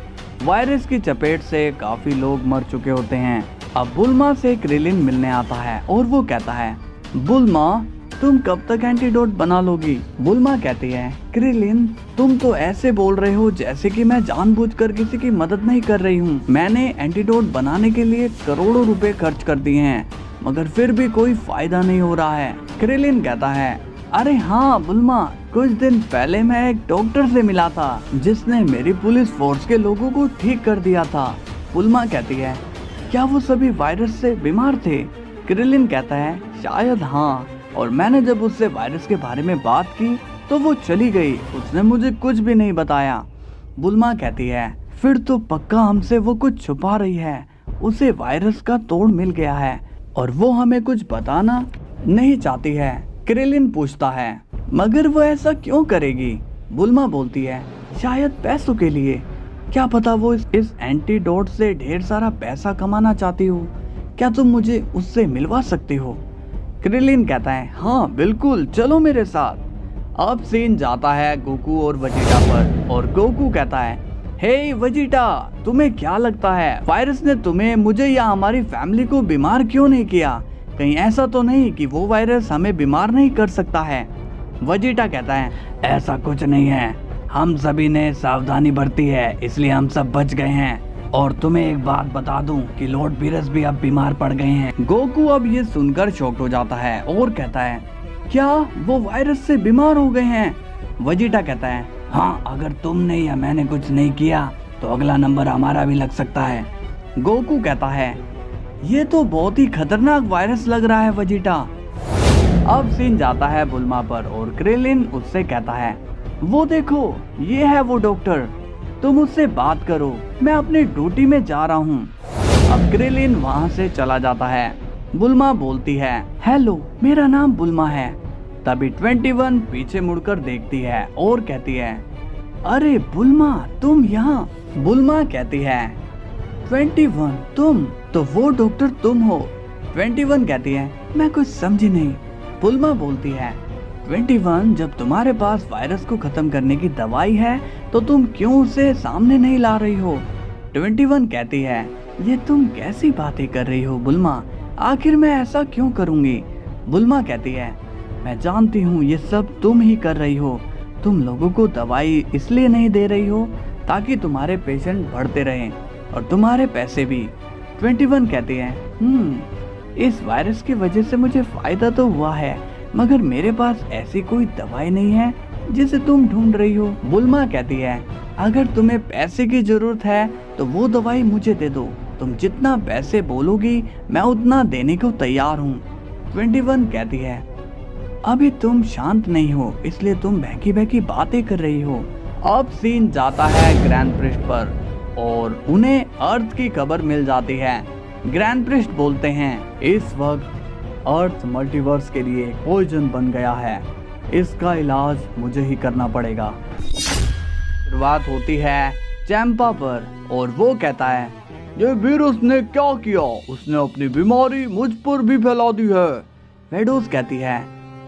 वायरस की चपेट से काफी लोग मर चुके होते हैं। अब बुल्मा से क्रिलिन मिलने आता है और वो कहता है बुल्मा तुम कब तक एंटीडोट बना लोगी? बुल्मा कहती है क्रिलिन तुम तो ऐसे बोल रहे हो जैसे कि मैं जानबूझकर किसी की मदद नहीं कर रही हूँ। मैंने एंटीडोट बनाने के लिए करोड़ों रुपए खर्च कर दिए हैं, मगर फिर भी कोई फायदा नहीं हो रहा है। क्रिलिन कहता है अरे हाँ बुल्मा, कुछ दिन पहले मैं एक डॉक्टर से मिला था जिसने मेरी पुलिस फोर्स के लोगों को ठीक कर दिया था। बुल्मा कहती है क्या वो सभी वायरस से बीमार थे? क्रिलिन कहता है शायद हाँ, और मैंने जब उससे वायरस के बारे में बात की तो वो चली गई, उसने मुझे कुछ भी नहीं बताया। बुल्मा कहती है फिर तो पक्का हमसे वो कुछ छुपा रही है, उसे वायरस का तोड़ मिल गया है। और वो हमें कुछ बताना नहीं चाहती है। क्रिलिन पूछता है मगर वो ऐसा क्यों करेगी? बुल्मा बोलती है शायद पैसों के लिए। क्या पता वो इस एंटीडोट से ढेर सारा पैसा कमाना चाहती हो। क्या तुम मुझे उससे मिलवा सकते हो? क्रिलिन कहता है हाँ बिल्कुल, चलो मेरे साथ। अब सीन जाता है गोकू और वेजिटा पर और गोकू कहता है हे वेजिटा, तुम्हें क्या लगता है वायरस ने तुम्हें, मुझे या हमारी फैमिली को बीमार क्यों नहीं किया? कहीं ऐसा तो नहीं कि वो वायरस हमें बीमार नहीं कर सकता है? वेजिटा कहता है ऐसा कुछ नहीं है, हम सभी ने सावधानी बरती है इसलिए हम सब बच गए हैं। और तुम्हें एक बात बता दूं कि लॉर्ड बीरस भी अब बीमार पड़ गए हैं। गोकू अब ये सुनकर शॉक्ड हो जाता है और कहता है क्या वो वायरस से बीमार हो गए हैं? वेजिटा कहता है हाँ, अगर तुमने या मैंने कुछ नहीं किया तो अगला नंबर हमारा भी लग सकता है। गोकू कहता है ये तो बहुत ही खतरनाक वायरस लग रहा है वेजिटा। अब सीन जाता है बुल्मा पर और क्रिलिन उससे कहता है वो देखो ये है वो डॉक्टर, तुम उससे बात करो, मैं अपनी ड्यूटी में जा रहा हूँ। अब क्रिलिन वहाँ से चला जाता है। बुल्मा बोलती है हेलो, मेरा नाम बुल्मा है। तभी 21 पीछे मुड़कर देखती है और कहती है अरे बुल्मा तुम यहाँ? बुल्मा कहती है 21 तुम तो वो डॉक्टर तुम हो। 21 कहती है मैं कुछ समझी नहीं। बुल्मा बोलती है 21 जब तुम्हारे पास वायरस को खत्म करने की दवाई है तो तुम क्यों उसे सामने नहीं ला रही हो? 21 कहती है ये तुम कैसी बातें कर रही हो बुल्मा, आखिर मैं ऐसा क्यों करूंगी? बुल्मा कहती है मैं जानती हूँ ये सब तुम ही कर रही हो, तुम लोगों को दवाई इसलिए नहीं दे रही हो ताकि तुम्हारे पेशेंट बढ़ते रहें और तुम्हारे पैसे भी। 21 कहती है इस वायरस की वजह से मुझे फायदा तो हुआ है मगर मेरे पास ऐसी कोई दवाई नहीं है जिसे तुम ढूंढ रही हो। बुल्मा कहती है अगर तुम्हें पैसे की जरूरत है तो वो दवाई मुझे दे दो, तुम जितना पैसे बोलोगी मैं उतना देने को तैयार हूँ। 21 कहती है अभी तुम शांत नहीं हो इसलिए तुम बहकी बहकी बातें कर रही हो। अब सीन जाता है ग्रैंड प्रिस्ट पर और उन्हें अर्थ की खबर मिल जाती है। ग्रैंड प्रिस्ट बोलते हैं इस वक्त अर्थ मल्टीवर्स के लिए पॉइजन बन गया है, इसका इलाज मुझे ही करना पड़ेगा। शुरुआत होती है चैंपा पर और वो कहता है ये वीरस ने क्या किया, उसने अपनी बीमारी मुझ पर भी फैला दी है। वेडोस कहती है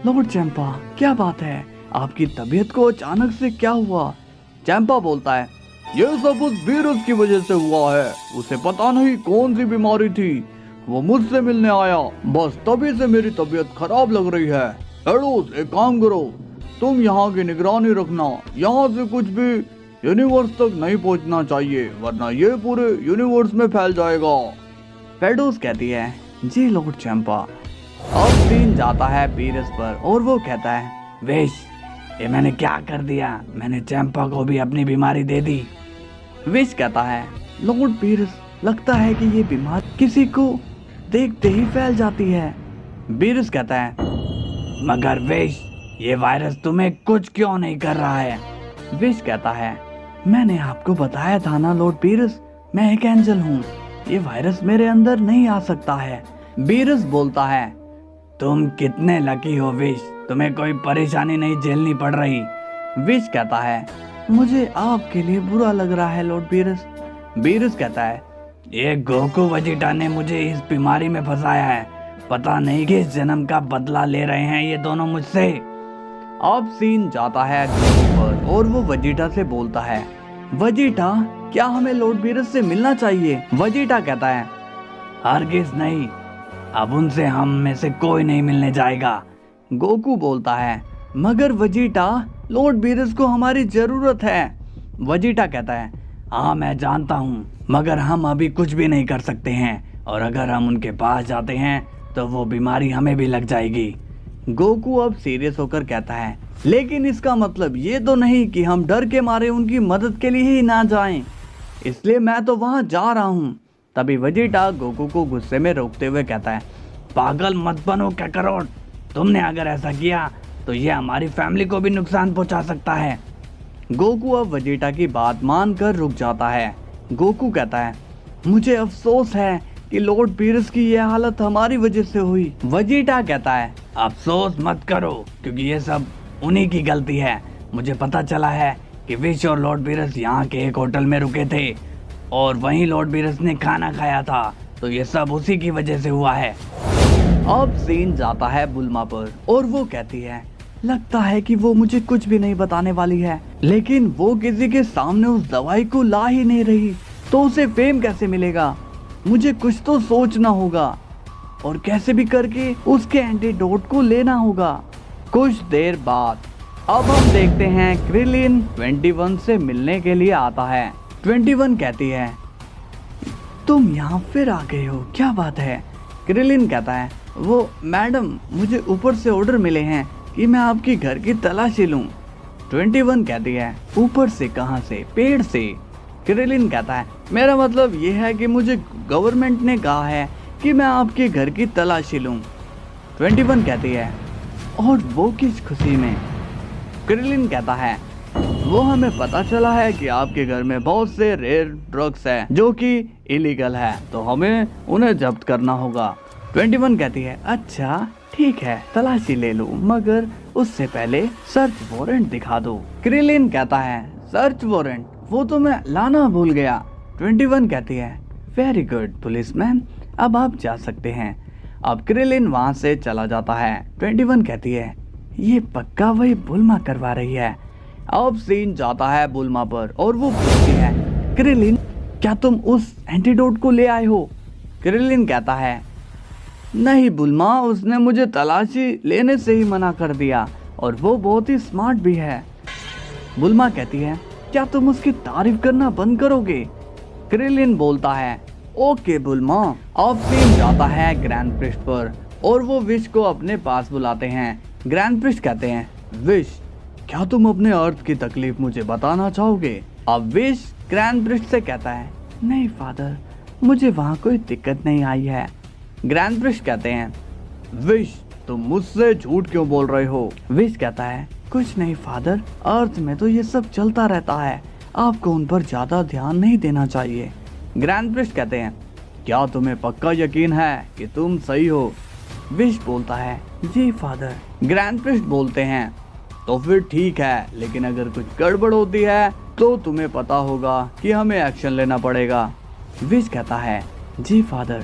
लॉर्ड चैंपा क्या बात है, आपकी तबीयत को अचानक से क्या हुआ? चैंपा बोलता है ये सब उस वीरस की वजह से हुआ है, उसे पता नहीं कौन सी बीमारी थी, वो मुझसे मिलने आया, बस तभी से मेरी तबीयत खराब लग रही है। वेडोस एक काम करो, तुम यहाँ की निगरानी रखना, यहाँ से कुछ भी यूनिवर्स तक नहीं पहुँचना चाहिए वरना ये पूरे यूनिवर्स में फैल जाएगा। वेडोस कहती है जी लॉर्ड चैंपा। अब सीन जाता है बीरस पर और वो कहता है वेश ये मैंने क्या कर दिया, मैंने चैंपा को भी अपनी बीमारी दे दी। विश कहता है लॉर्ड बीरस लगता है कि ये बीमारी किसी को देखते ही फैल जाती है। बीरस कहता है मगर विश ये वायरस तुम्हें कुछ क्यों नहीं कर रहा है? विश कहता है मैंने आपको बताया था ना लॉर्ड बीरस, मैं एक एंजल हूँ, ये वायरस मेरे अंदर नहीं आ सकता है। बीरस बोलता है तुम कितने लकी हो विश, तुम्हें कोई परेशानी नहीं झेलनी पड़ रही। विश कहता है मुझे आपके लिए बुरा लग रहा है लॉर्ड बीरस। बीरस कहता है ये गोकू वेजिटा ने मुझे इस बीमारी में फंसाया है, पता नहीं किस जन्म का बदला ले रहे हैं ये दोनों मुझसे। अब सीन जाता है गोकू पर और वो वेजिटा से बोलता है वेजिटा क्या हमें लॉर्ड बीरस से मिलना चाहिए? वेजिटा कहता है हरगिज नहीं, अब उनसे हम में से कोई नहीं मिलने जाएगा। गोकू बोलता है मगर वेजिटा लॉर्ड बीरस को हमारी जरूरत है। वेजिटा कहता है हाँ मैं जानता हूँ मगर हम अभी कुछ भी नहीं कर सकते हैं और अगर हम उनके पास जाते हैं तो वो बीमारी हमें भी लग जाएगी। गोकू अब सीरियस होकर कहता है लेकिन इसका मतलब ये तो नहीं कि हम डर के मारे उनकी मदद के लिए ही ना जाएं, इसलिए मैं तो वहाँ जा रहा हूँ। तभी वेजिटा गोकू को गुस्से में रोकते हुए कहता है पागल मत बनो काकारोट, तुमने अगर ऐसा किया तो ये हमारी फैमिली को भी नुकसान पहुंचा सकता है। गोकू अब वेजिटा की बात मानकर रुक जाता है। गोकू कहता है मुझे अफसोस है कि लॉर्ड पीरस की यह हालत हमारी वजह से हुई। वेजिटा कहता है अफसोस मत करो क्योंकि ये सब उन्हीं की गलती है। मुझे पता चला है कि विश और लॉर्ड पीरस यहाँ के एक होटल में रुके थे और वहीं लॉर्ड पीरस ने खाना खाया था, तो ये सब उसी की वजह से हुआ है। अब सीन जाता है बुल्मा पर और वो कहती है लगता है कि वो मुझे कुछ भी नहीं बताने वाली है, लेकिन वो किसी के सामने उस दवाई को ला ही नहीं रही तो उसे फेम कैसे मिलेगा। मुझे कुछ तो सोचना होगा और कैसे भी करके उसके एंटीडोट को लेना होगा। कुछ देर बाद अब हम देखते हैं क्रिलिन 21 से मिलने के लिए आता है। 21 कहती है तुम यहाँ फिर आ गए हो, क्या बात है। क्रिलिन कहता है वो मैडम मुझे ऊपर से ऑर्डर मिले हैं कि मैं आपकी घर की तलाशी लूं। 21 कहती है ऊपर से कहां से, पेड़ से। क्रिलिन कहता है मेरा मतलब ये है कि मुझे गवर्नमेंट ने कहा है कि मैं आपके घर की तलाशी लूं। 21 कहती है और वो किस खुशी में। क्रिलिन कहता है वो हमें पता चला है कि आपके घर में बहुत से रेयर ड्रग्स हैं जो कि इलीगल है, तो हमें उन्हें जब्त करना होगा। 21 कहती है अच्छा ठीक है तलाशी ले लो, मगर उससे पहले सर्च वारंट दिखा दो। क्रिलिन कहता है सर्च वारंट वो तो मैं लाना भूल गया। 21 कहती है वेरी गुड पुलिसमैन, अब आप जा सकते हैं। अब क्रिलिन वहां से चला जाता है। 21 कहती है ये पक्का वही बुल्मा करवा रही है। अब सीन जाता है बुल्मा पर और वो पूछती है क्रिलिन क्या तुम उस एंटीडोट को ले आए हो। क्रिलिन कहता है नहीं बुल्मा, उसने मुझे तलाशी लेने से ही मना कर दिया और वो बहुत ही स्मार्ट भी है। बुल्मा कहती है क्या तुम उसकी तारीफ करना बंद करोगे। क्रिलिन बोलता है ओके बुल्मा। अब सीन जाता है ग्रैंड प्रिस्ट पर और वो विश को अपने पास बुलाते हैं। ग्रैंड प्रिस्ट कहते हैं विश क्या तुम अपने अर्थ की तकलीफ मुझे बताना चाहोगे। अब विश ग्रैंड प्रिस्ट से कहता है नहीं फादर, मुझे वहाँ कोई दिक्कत नहीं आई है। ग्रैंड प्रिस्ट कहते हैं विश तुम मुझसे झूठ क्यों बोल रहे हो। विश कहता है कुछ नहीं फादर, अर्थ में तो ये सब चलता रहता है, आपको उन पर ज्यादा ध्यान नहीं देना चाहिए। ग्रैंड प्रिस्ट कहते हैं क्या तुम्हें पक्का यकीन है कि तुम सही हो। विश बोलता है जी फादर। ग्रैंड प्रिस्ट बोलते हैं तो फिर ठीक है, लेकिन अगर कुछ गड़बड़ होती है तो तुम्हें पता होगा कि हमें एक्शन लेना पड़ेगा। विश कहता है जी फादर।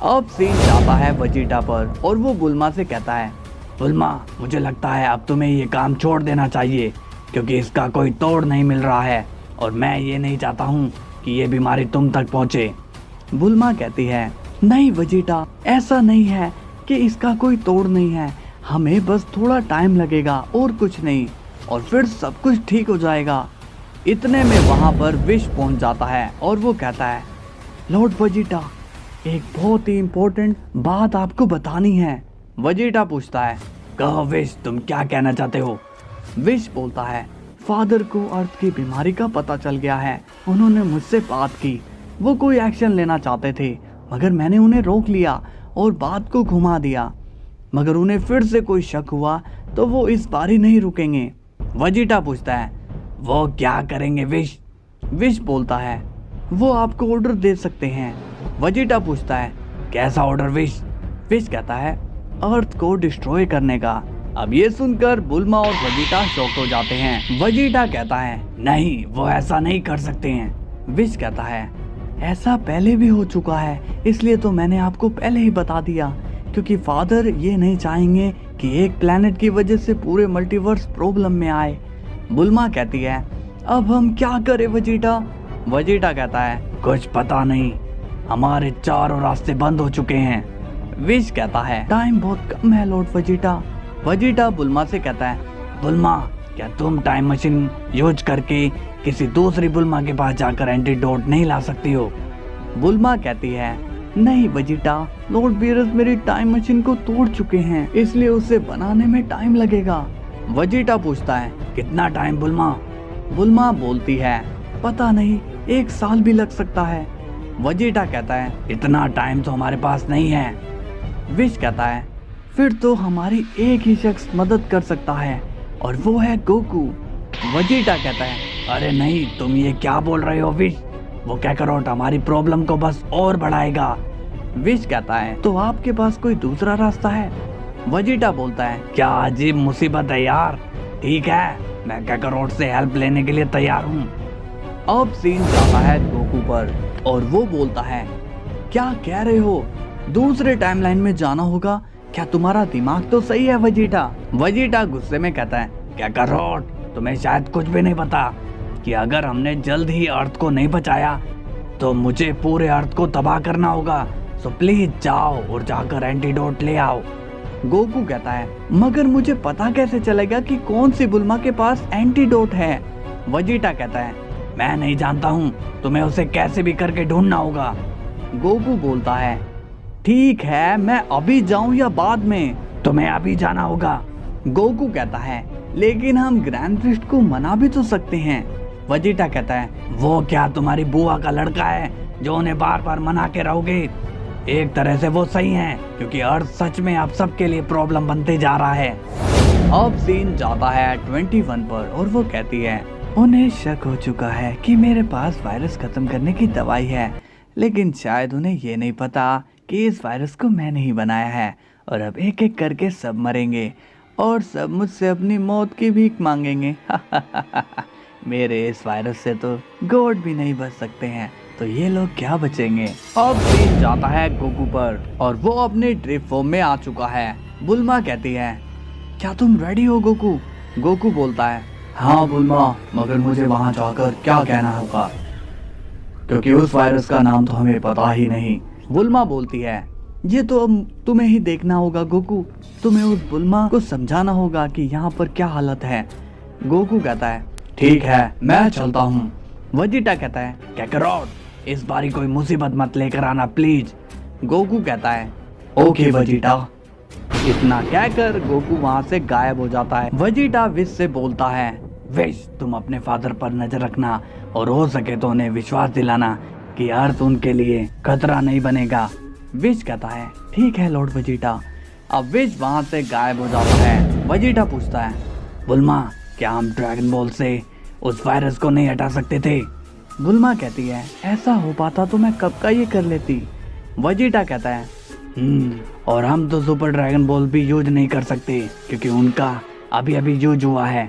अब सीन जाता है वेजिटा पर और वो बुल्मा से कहता है बुल्मा मुझे लगता है अब तुम्हें ये काम छोड़ देना चाहिए क्योंकि इसका कोई तोड़ नहीं मिल रहा है और मैं ये नहीं चाहता हूँ कि ये बीमारी तुम तक पहुँचे। बुल्मा कहती है नहीं वेजिटा, ऐसा नहीं है कि इसका कोई तोड़ नहीं है, हमें बस थोड़ा टाइम लगेगा और कुछ नहीं, और फिर सब कुछ ठीक हो जाएगा। इतने में वहाँ पर विश पहुँच जाता है और वो कहता है लॉर्ड वेजिटा एक बहुत ही इम्पोर्टेंट बात आपको बतानी है। वेजिटा पूछता है कहो विश तुम क्या कहना चाहते हो। विश बोलता है फादर को अर्थ की बीमारी का पता चल गया है, उन्होंने मुझसे बात की, वो कोई एक्शन लेना चाहते थे मगर मैंने उन्हें रोक लिया और बात को घुमा दिया, मगर उन्हें फिर से कोई शक हुआ तो वो इस बार ही नहीं रुकेंगे। वेजिटा पूछता है वो क्या करेंगे विश। विश बोलता है वो आपको ऑर्डर दे सकते हैं। वेजिटा पूछता है कैसा ऑर्डर विश। विश कहता है अर्थ को डिस्ट्रॉय करने का। अब ये सुनकर बुल्मा और वेजिटा शॉक हो जाते हैं। वेजिटा कहता है नहीं वो ऐसा नहीं कर सकते हैं। विश कहता है ऐसा पहले भी हो चुका है, इसलिए तो मैंने आपको पहले ही बता दिया, क्योंकि फादर ये नहीं चाहेंगे कि एक प्लेनेट की वजह से पूरे मल्टीवर्स प्रॉब्लम में आए। बुल्मा कहती है अब हम क्या करें वेजिटा। वेजिटा कहता है कुछ पता नहीं, हमारे चारों रास्ते बंद हो चुके हैं। विश कहता है टाइम बहुत कम है लॉर्ड वेजिटा। वेजिटा बुल्मा से कहता है बुल्मा क्या तुम टाइम मशीन यूज करके किसी दूसरी बुल्मा के पास जाकर एंटीडोट नहीं ला सकती हो। बुल्मा कहती है नहीं वेजिटा, लॉर्ड पीरस मेरी टाइम मशीन को तोड़ चुके हैं, इसलिए उसे बनाने में टाइम लगेगा। वेजिटा पूछता है कितना टाइम बुल्मा। बुल्मा बोलती है पता नहीं, 1 साल भी लग सकता है। वेजिटा कहता है इतना टाइम तो हमारे पास नहीं है। विश कहता है फिर तो हमारी एक ही शख्स मदद कर सकता है और वो है गोकू। वेजिटा कहता है अरे नहीं तुम ये क्या बोल रहे हो विश, वो कैकरोट हमारी प्रॉब्लम को बस और बढ़ाएगा। विश कहता है तो आपके पास कोई दूसरा रास्ता है? वेजिटा बोलता है क्या अजीब मुसीबत है यार। ठीक है, मैं काकारोट से हेल्प लेने के लिए तैयार हूँ। अब सीन जाता है गोकू पर और वो बोलता है क्या कह रहे हो, दूसरे टाइमलाइन में जाना होगा? क्या तुम्हारा दिमाग तो सही है वेजिटा? वेजिटा गुस्से में कहता है काकारोट, तुम्हें शायद कुछ भी नहीं पता कि अगर हमने जल्द ही अर्थ को नहीं बचाया तो मुझे पूरे अर्थ को तबाह करना होगा। सो प्लीज जाओ और जाकर एंटीडोट ले आओ। गोकू कहता है मगर मुझे पता कैसे चलेगा कि कौन सी बुल्मा के पास एंटीडोट है? वेजिटा कहता है मैं नहीं जानता हूँ, तुम्हें उसे कैसे भी करके ढूंढना होगा। गोकू बोलता है ठीक है, मैं अभी जाऊं या बाद में? तुम्हें अभी जाना होगा। गोकू कहता है लेकिन हम ग्रैंड प्रिस्ट को मना भी तो सकते हैं। वेजिटा कहता है वो क्या तुम्हारी बुआ का लड़का है जो उन्हें बार बार मना के रहोगे? एक तरह से वो सही हैं, क्योंकि अर्थ सच में आप सबके लिए प्रॉब्लम बनते जा रहा है। अब सीन जाता है 21 पर और वो कहती है उन्हें शक हो चुका है कि मेरे पास वायरस खत्म करने की दवाई है, लेकिन शायद उन्हें ये नहीं पता कि इस वायरस को मैंने ही बनाया है और अब एक एक करके सब मरेंगे और सब मुझसे अपनी मौत की भीख मांगेंगे। मेरे इस वायरस से तो गॉड भी नहीं बच सकते हैं, तो ये लोग क्या बचेंगे। अब सीन जाता है गोकू पर और वो अपने ड्रिप फॉर्म में आ चुका है। बुल्मा कहती है क्या तुम रेडी हो गोकू? गोकू बोलता है हाँ बुल्मा, मगर मुझे वहाँ जाकर क्या कहना होगा, क्योंकि उस वायरस का नाम तो हमें पता ही नहीं। बुल्मा बोलती है ये तो अब तुम्हें ही देखना होगा गोकू, तुम्हें उस बुल्मा को समझाना होगा कि यहाँ पर क्या हालत है। गोकू कहता है ठीक है, मैं चलता हूँ। वेजिटा कहता है काकारोट, इस बारी कोई मुसीबत मत लेकर आना प्लीज। गोकू कहता है ओके वेजिटा। इतना कहकर गोकू वहाँ से गायब हो जाता है। वेजिटा विश से बोलता है विश, तुम अपने फादर पर नजर रखना और हो सके तो उन्हें विश्वास दिलाना कि अर्थ उनके लिए खतरा नहीं बनेगा। विश कहता है ठीक है लॉर्ड वेजिटा। अब विश वहाँ से गायब हो जाता है। वेजिटा पूछता है बुल्मा, क्या हम ड्रैगन बॉल से उस वायरस को नहीं हटा सकते थे? बुल्मा कहती है ऐसा हो पाता तो मैं कब का ये कर लेती। वेजिटा कहता है और हम तो सुपर ड्रैगन बॉल भी यूज नहीं कर सकते क्योंकि उनका अभी अभी यूज हुआ है।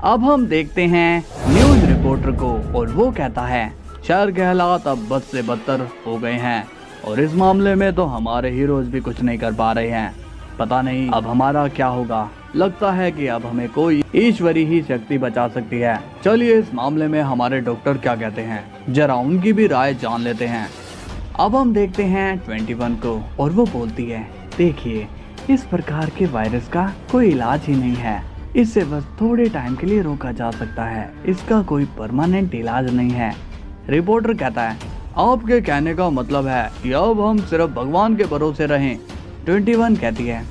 अब हम देखते हैं न्यूज रिपोर्टर को और वो कहता है शहर के हालात अब बद से बदतर हो गए हैं और इस मामले में तो हमारे हीरोज भी कुछ नहीं कर पा रहे हैं। पता नहीं अब हमारा क्या होगा। लगता है कि अब हमें कोई ईश्वरी ही शक्ति बचा सकती है। चलिए इस मामले में हमारे डॉक्टर क्या कहते हैं, जरा उनकी भी राय जान लेते हैं। अब हम देखते हैं 21 को और वो बोलती है देखिए, इस प्रकार के वायरस का कोई इलाज ही नहीं है, इससे बस थोड़े टाइम के लिए रोका जा सकता है, इसका कोई परमानेंट इलाज नहीं है। रिपोर्टर कहता है आपके कहने का मतलब है कि अब हम सिर्फ भगवान के भरोसे रहें। 21 कहती है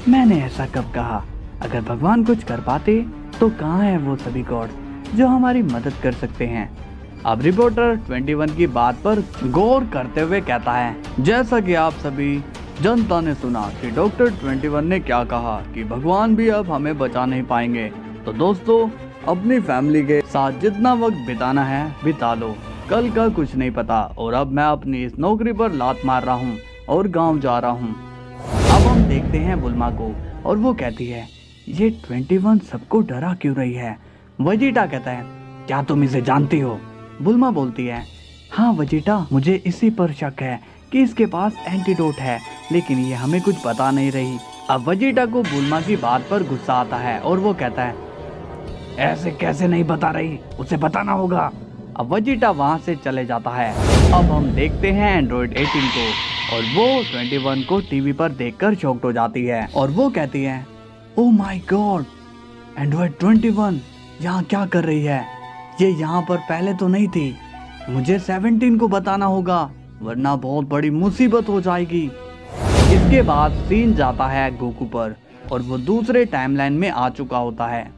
मैंने ऐसा कब कहा, अगर भगवान कुछ कर पाते तो कहाँ है वो सभी गॉड जो हमारी मदद कर सकते हैं। अब रिपोर्टर 21 की बात पर गौर करते हुए कहता है जैसा कि आप सभी जनता ने सुना कि डॉक्टर 21 ने क्या कहा कि भगवान भी अब हमें बचा नहीं पाएंगे, तो दोस्तों अपनी फैमिली के साथ जितना वक्त बिताना है बिता लो, कल का कुछ नहीं पता। और अब मैं अपनी इस नौकरी पर लात मार रहा हूँ और गांव जा रहा हूँ। अब हम देखते हैं बुल्मा को और वो कहती है ये 21 सबको डरा क्यों रही है। वेजिटा कहता है क्या तुम इसे जानती हो? बुल्मा बोलती है हाँ वेजिटा, मुझे इसी पर शक है कि इसके पास एंटीडोट है, लेकिन ये हमें कुछ बता नहीं रही। अब वेजिटा को बुल्मा की बात पर गुस्सा आता है और वो कहता है ऐसे कैसे नहीं बता रही, उसे बताना होगा। अब वेजिटा वहाँ से चले जाता है। अब हम देखते हैं एंड्रॉइड 18 को और वो 21 को टीवी पर देखकर शॉक्ड हो जाती है और वो कहती है ओह माय गॉड, एंड्रॉइड 21 यहाँ क्या कर रही है? ये यहाँ पर पहले तो नहीं थी। मुझे 17 को बताना होगा वरना बहुत बड़ी मुसीबत हो जाएगी। इसके बाद सीन जाता है गोकू पर और वो दूसरे टाइमलाइन में आ चुका होता है।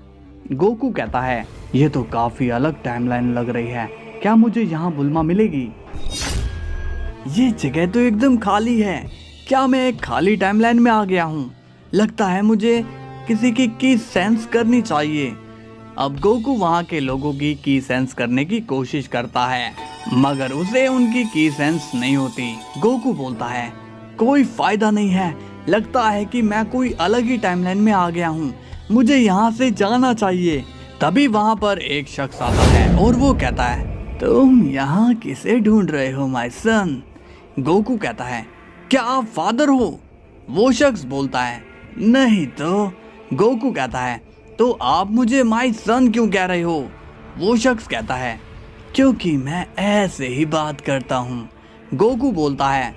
गोकू कहता है ये तो काफी अलग टाइमलाइन लग रही है, क्या मुझे यहाँ बुल्मा मिलेगी? ये जगह तो एकदम खाली है, क्या मैं एक खाली टाइमलाइन में आ गया हूँ? लगता है मुझे किसी की सेंस करनी चाहिए। अब गोकू वहाँ के लोगों की सेंस करने की कोशिश करता है, मगर उसे उनकी की सेंस नहीं होती। गोकू बोलता है कोई फायदा नहीं है। लगता है कि मैं कोई अलग ही टाइमलाइन में आ गया हूँ। मुझे यहाँ से जाना चाहिए। तभी वहाँ पर एक शख्स आता है और वो कहता है, तुम यहाँ किसे ढूंढ रहे हो माय सन? गोकू कहता है, क्या आप फादर हो? वो शख्स बोलता है, नहीं तो। गोकू कहता है, तो आप मुझे माय सन क्यों कह रहे हो? वो शख्स कहता है, क्योंकि मैं ऐसे ही बात करता हूँ। गोकू बोलता है,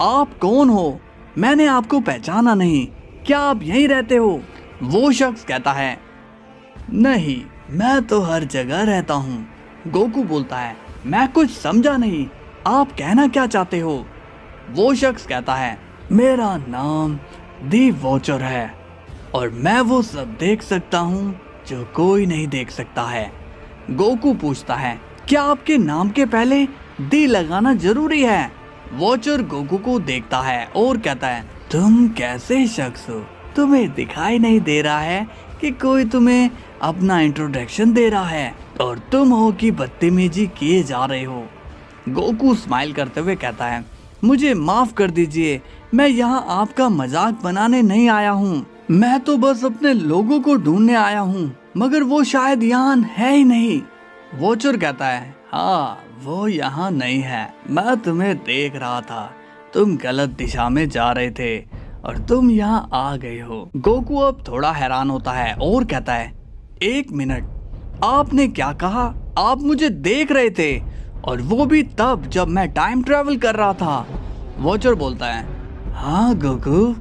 आप कौन हो? मैंने आपको पहचाना नहीं। क्या आप यहीं रहते हो? वो शख्स कहता है, नहीं, मैं तो हर जगह रहता हूँ। गोकू बोलता है, मैं कुछ समझा नहीं, आप कहना क्या चाहते हो? वो शख्स कहता है, मेरा नाम दी वॉचर है और मैं वो सब देख सकता हूँ जो कोई नहीं देख सकता है। गोकू पूछता है, क्या आपके नाम के पहले दी लगाना जरूरी है? वॉचर गोकू को देखता है और कहता है, तुम कैसे शख्स हो? तुम्हें दिखाई नहीं दे रहा है कि कोई तुम्हें अपना इंट्रोडक्शन दे रहा है और तुम हो कि बदतमीजी किए जा रहे हो? गोकू स्माइल करते हुए कहता है, मुझे माफ कर दीजिए, मैं यहाँ आपका मजाक बनाने नहीं आया हूँ। मैं तो बस अपने लोगों को ढूंढने आया हूँ, मगर वो शायद यहाँ है ही नहीं। वॉचर कहता है, हाँ, वो यहाँ नहीं है। मैं तुम्हें देख रहा था, तुम गलत दिशा में जा रहे थे और तुम यहाँ आ गए हो। गोकू अब थोड़ा हैरान होता है और कहता है, एक मिनट, आपने क्या कहा? आप मुझे देख रहे थे और वो भी तब जब मैं टाइम ट्रेवल कर रहा था। वॉचर बोलता है, हाँ गोकू।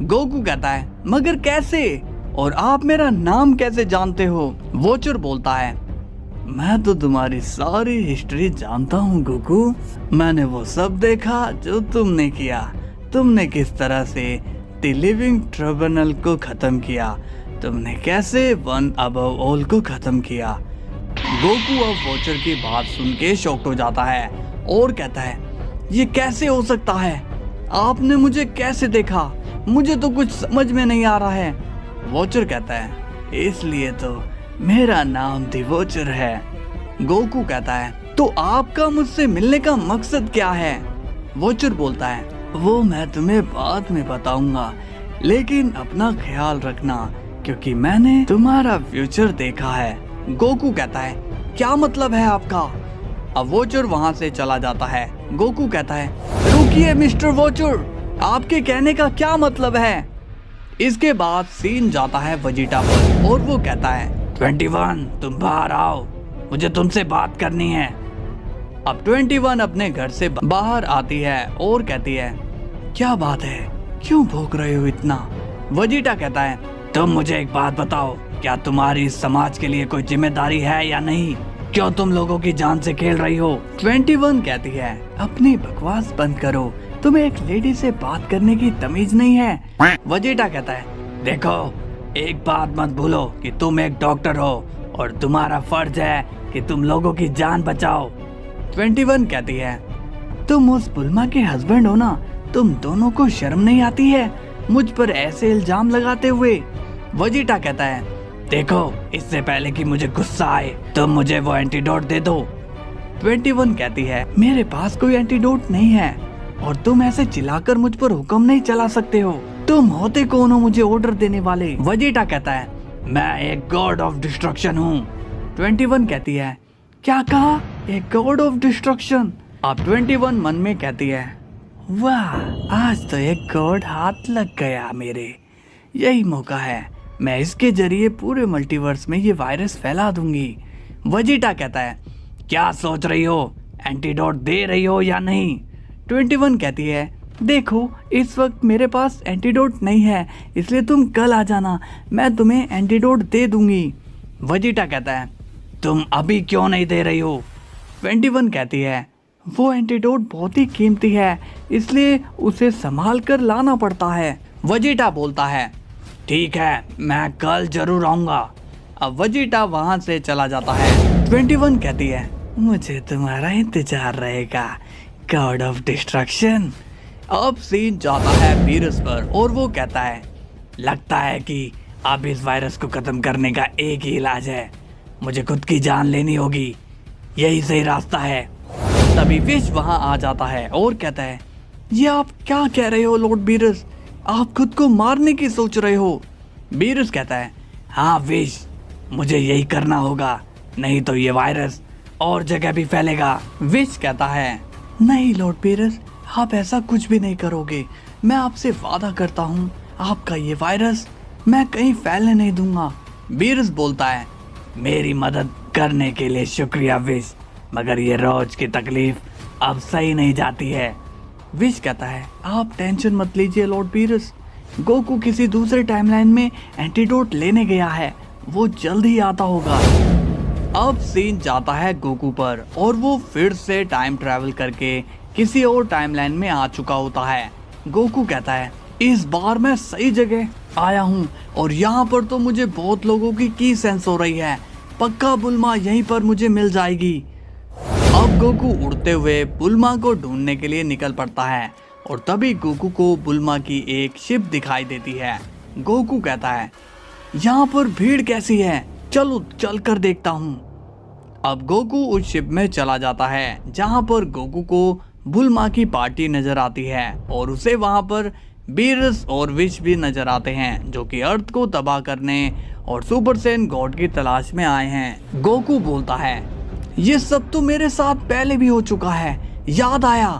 गोकू कहता है, मगर कैसे? और आप मेरा नाम कैसे जानते हो? वॉचर बोलता है, मैं तो तुम्हारी सारी हिस्ट्री जानता हूँ गोकू। मैंने वो सब देखा जो तुमने किया। तुमने किस तरह से द लिविंग ट्रिब्यूनल को खत्म किया, तुमने कैसे वन अबव ऑल को खत्म किया। गोकू अब वॉचर की बात सुन के शॉक्ड हो जाता है और कहता है, ये कैसे हो सकता है? आपने मुझे कैसे देखा? मुझे तो कुछ समझ में नहीं आ रहा है। वॉचर कहता है, इसलिए तो मेरा नाम द वॉचर है। गोकू कहता है, तो आपका मुझसे मिलने का मकसद क्या है? वॉचर बोलता है, वो मैं तुम्हें बाद में बताऊंगा, लेकिन अपना ख्याल रखना क्योंकि मैंने तुम्हारा फ्यूचर देखा है। गोकू कहता है, क्या मतलब है आपका? अब वॉचर वहाँ से चला जाता है। गोकू कहता है, रुकिए मिस्टर वॉचर, आपके कहने का क्या मतलब है? इसके बाद सीन जाता है वेजिटा पर और वो कहता है, 21 तुम बाहर आओ, मुझे तुमसे बात करनी है। अब 21 अपने घर से बाहर आती है और कहती है, क्या बात है, क्यों भौंक रहे हो इतना? वेजिटा कहता है, तुम मुझे एक बात बताओ, क्या तुम्हारी इस समाज के लिए कोई जिम्मेदारी है या नहीं? क्यों तुम लोगों की जान से खेल रही हो? 21 कहती है, अपनी बकवास बंद करो, तुम्हें एक लेडी से बात करने की तमीज नहीं है। वेजिटा कहता है, देखो, एक बात मत भूलो कि तुम एक डॉक्टर हो और तुम्हारा फर्ज है कि तुम लोगों की जान बचाओ। 21 कहती है, तुम उस बुल्मा के हस्बैंड हो ना? तुम दोनों को शर्म नहीं आती है मुझ पर ऐसे इल्जाम लगाते हुए? वेजिटा कहता है, देखो, इससे पहले कि मुझे गुस्सा आए तुम मुझे वो एंटीडोट दे दो। 21 कहती है, मेरे पास कोई एंटीडोट नहीं है और तुम ऐसे चिल्लाकर मुझ पर हुक्म नहीं चला सकते हो। तुम होते कौन हो मुझे ऑर्डर देने वाले? वेजिटा कहता है, मैं एक गॉड ऑफ डिस्ट्रक्शन हूँ। 21 कहती है, क्या कहा? एक गॉड ऑफ डिस्ट्रक्शन? अब 21 मन में कहती है, वाह, आज तो एक गॉड हाथ लग गया मेरे। यही मौका है, मैं इसके जरिए पूरे मल्टीवर्स में ये वायरस फैला दूंगी। वेजिटा कहता है, क्या सोच रही हो? एंटीडोट दे रही हो या नहीं? 21 कहती है, देखो, इस वक्त मेरे पास एंटीडोट नहीं है, इसलिए तुम कल आ जाना, मैं तुम्हें एंटीडोट दे दूंगी। वेजिटा कहता है, तुम अभी क्यों नहीं दे रही हो? 21 कहती है, वो एंटीडोट बहुत ही कीमती है, इसलिए उसे संभाल कर लाना पड़ता है। वेजिटा बोलता है, ठीक है, मैं कल जरूर आऊंगा। अब वेजिटा वहां से चला जाता है। 21 कहती है, मुझे तुम्हारा इंतजार रहेगा, गॉड ऑफ डिस्ट्रक्शन। अब सीन जाता है वीरस पर और वो कहता है, लगता है कि अब इस वायरस को खत्म करने का एक ही इलाज है, मुझे खुद की जान लेनी होगी, यही सही रास्ता है। तभी विश वहां आ जाता है और कहता है, ये आप क्या कह रहे हो लॉर्ड बीरस? आप खुद को मारने की सोच रहे हो? बीरस कहता है, हाँ विश, मुझे यही करना होगा, नहीं तो ये वायरस और जगह भी फैलेगा। विश कहता है, नहीं लॉर्ड बीरस, आप ऐसा कुछ भी नहीं करोगे। मैं आपसे वादा करता हूँ, आपका ये वायरस मैं कहीं फैलने नहीं दूंगा। बीरस बोलता है, मेरी मदद करने के लिए शुक्रिया विश, मगर ये रोज की तकलीफ अब सही नहीं जाती है। विश कहता है, आप टेंशन मत लीजिए लॉर्ड बीरस, गोकू किसी दूसरे टाइमलाइन में एंटीडोट लेने गया है, वो जल्द ही आता होगा। अब सीन जाता है गोकू पर और वो फिर से टाइम ट्रैवल करके किसी और टाइमलाइन में आ चुका होता है। गोकू कहता है, इस बार मैं सही जगह आया हूँ और यहाँ पर तो मुझे बहुत लोगों की सेंस हो रही है, पक्का बुल्मा यहीं पर मुझे मिल जाएगी। अब गोकू उड़ते हुए बुल्मा को ढूंढने के लिए निकल पड़ता है और तभी गोकू को बुल्मा की एक शिप दिखाई देती है। गोकू कहता है, यहाँ पर भीड़ कैसी है, चलो चल कर देखता हूँ। अब गोकू उस शिप में चला जाता है जहाँ पर गोकू को बुल्मा की पार्टी नजर आती है और उसे वहाँ पर बीरस और विश भी नजर आते हैं, जो कि अर्थ को तबाह करने और सुपर सैयन गॉड की तलाश में आए हैं। गोकू बोलता है, ये सब तो मेरे साथ पहले भी हो चुका है, याद आया,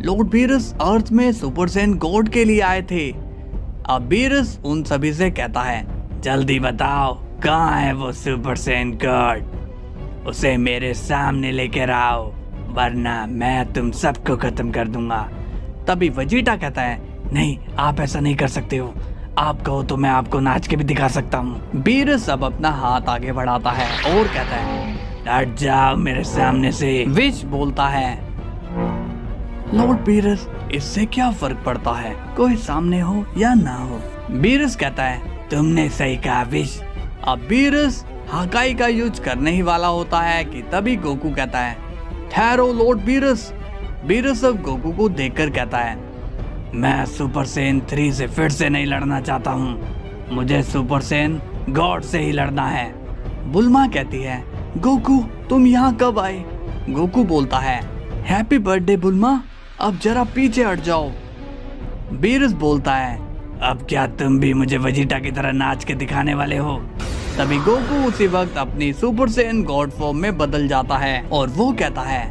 लॉर्ड बीरस अर्थ में सुपर सैयन गॉड के लिए आए थे। अब बीरस उन सभी से कहता है, जल्दी बताओ कहाँ है वो सुपर सैयन गॉड, उसे मेरे सामने लेकर आओ वरना मैं तुम सबको खत्म कर दूंगा। तभी वेजिटा कहता है, नहीं आप ऐसा नहीं कर सकते हो, आप कहो तो मैं आपको नाच के भी दिखा सकता हूँ। बीरस अब अपना हाथ आगे बढ़ाता है और कहता है, हट जाओ मेरे सामने से। विश बोलता है, लॉर्ड बीरस इससे क्या फर्क पड़ता है, कोई सामने हो या ना हो। बीरस कहता है, तुमने सही कहा विश। अब बीरस हाकाई का यूज करने ही वाला होता है कि तभी गोकू कहता है, ठहरो लॉर्ड बीरस। बीरस अब गोकू को देखकर कहता है, मैं सुपर सैयन 3 से फिर से नहीं लड़ना चाहता हूँ, मुझे सुपर सैयन गॉड से ही लड़ना है। बुल्मा कहती है, गोकू तुम यहाँ कब आए? गोकू बोलता है, हैप्पी बर्थडे बुल्मा, अब जरा पीछे हट जाओ। बीरस बोलता है, अब क्या तुम भी मुझे वेजिटा की तरह नाच के दिखाने वाले हो? तभी गोकू उसी वक्त अपनी सुपर सैयन गॉड फॉर्म में बदल जाता है और वो कहता है,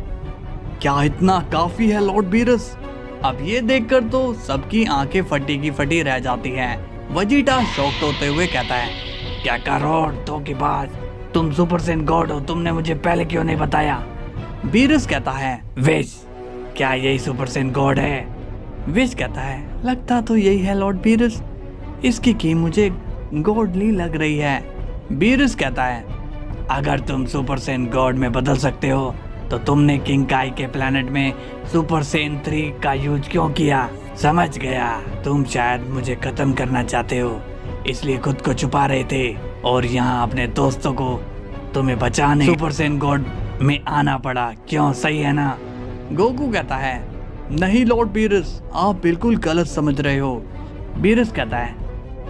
क्या इतना काफी है लॉर्ड बीरस? अब ये देखकर तो सबकी आंखें फटी की फटी रह जाती हैं। वेजिटा शॉक्ड होते हुए कहता है, क्या करोड़ तो की बात, तुम सुपर सैयन गॉड हो, तुमने मुझे पहले क्यों नहीं बताया? बीरस कहता है, विश क्या यही सुपर सैयन गॉड है? विश कहता है, लगता तो यही है लॉर्ड बीरस, इसकी की मुझे गॉडली लग रही है। बीरस कहता है, अगर तुम सुपर सैयन गॉड में बदल सकते हो तो तुमने किंग काई के प्लेनेट में सुपर सैयन 3 का यूज क्यों किया? समझ गया, तुम शायद मुझे खत्म करना चाहते हो, इसलिए खुद को छुपा रहे थे और यहाँ अपने दोस्तों को तुम्हें बचाने सुपर सैयन गॉड में आना पड़ा, क्यों सही है ना? गोकू कहता है, नहीं लॉर्ड बीरस, आप बिल्कुल गलत समझ रहे हो। बीरस कहता है,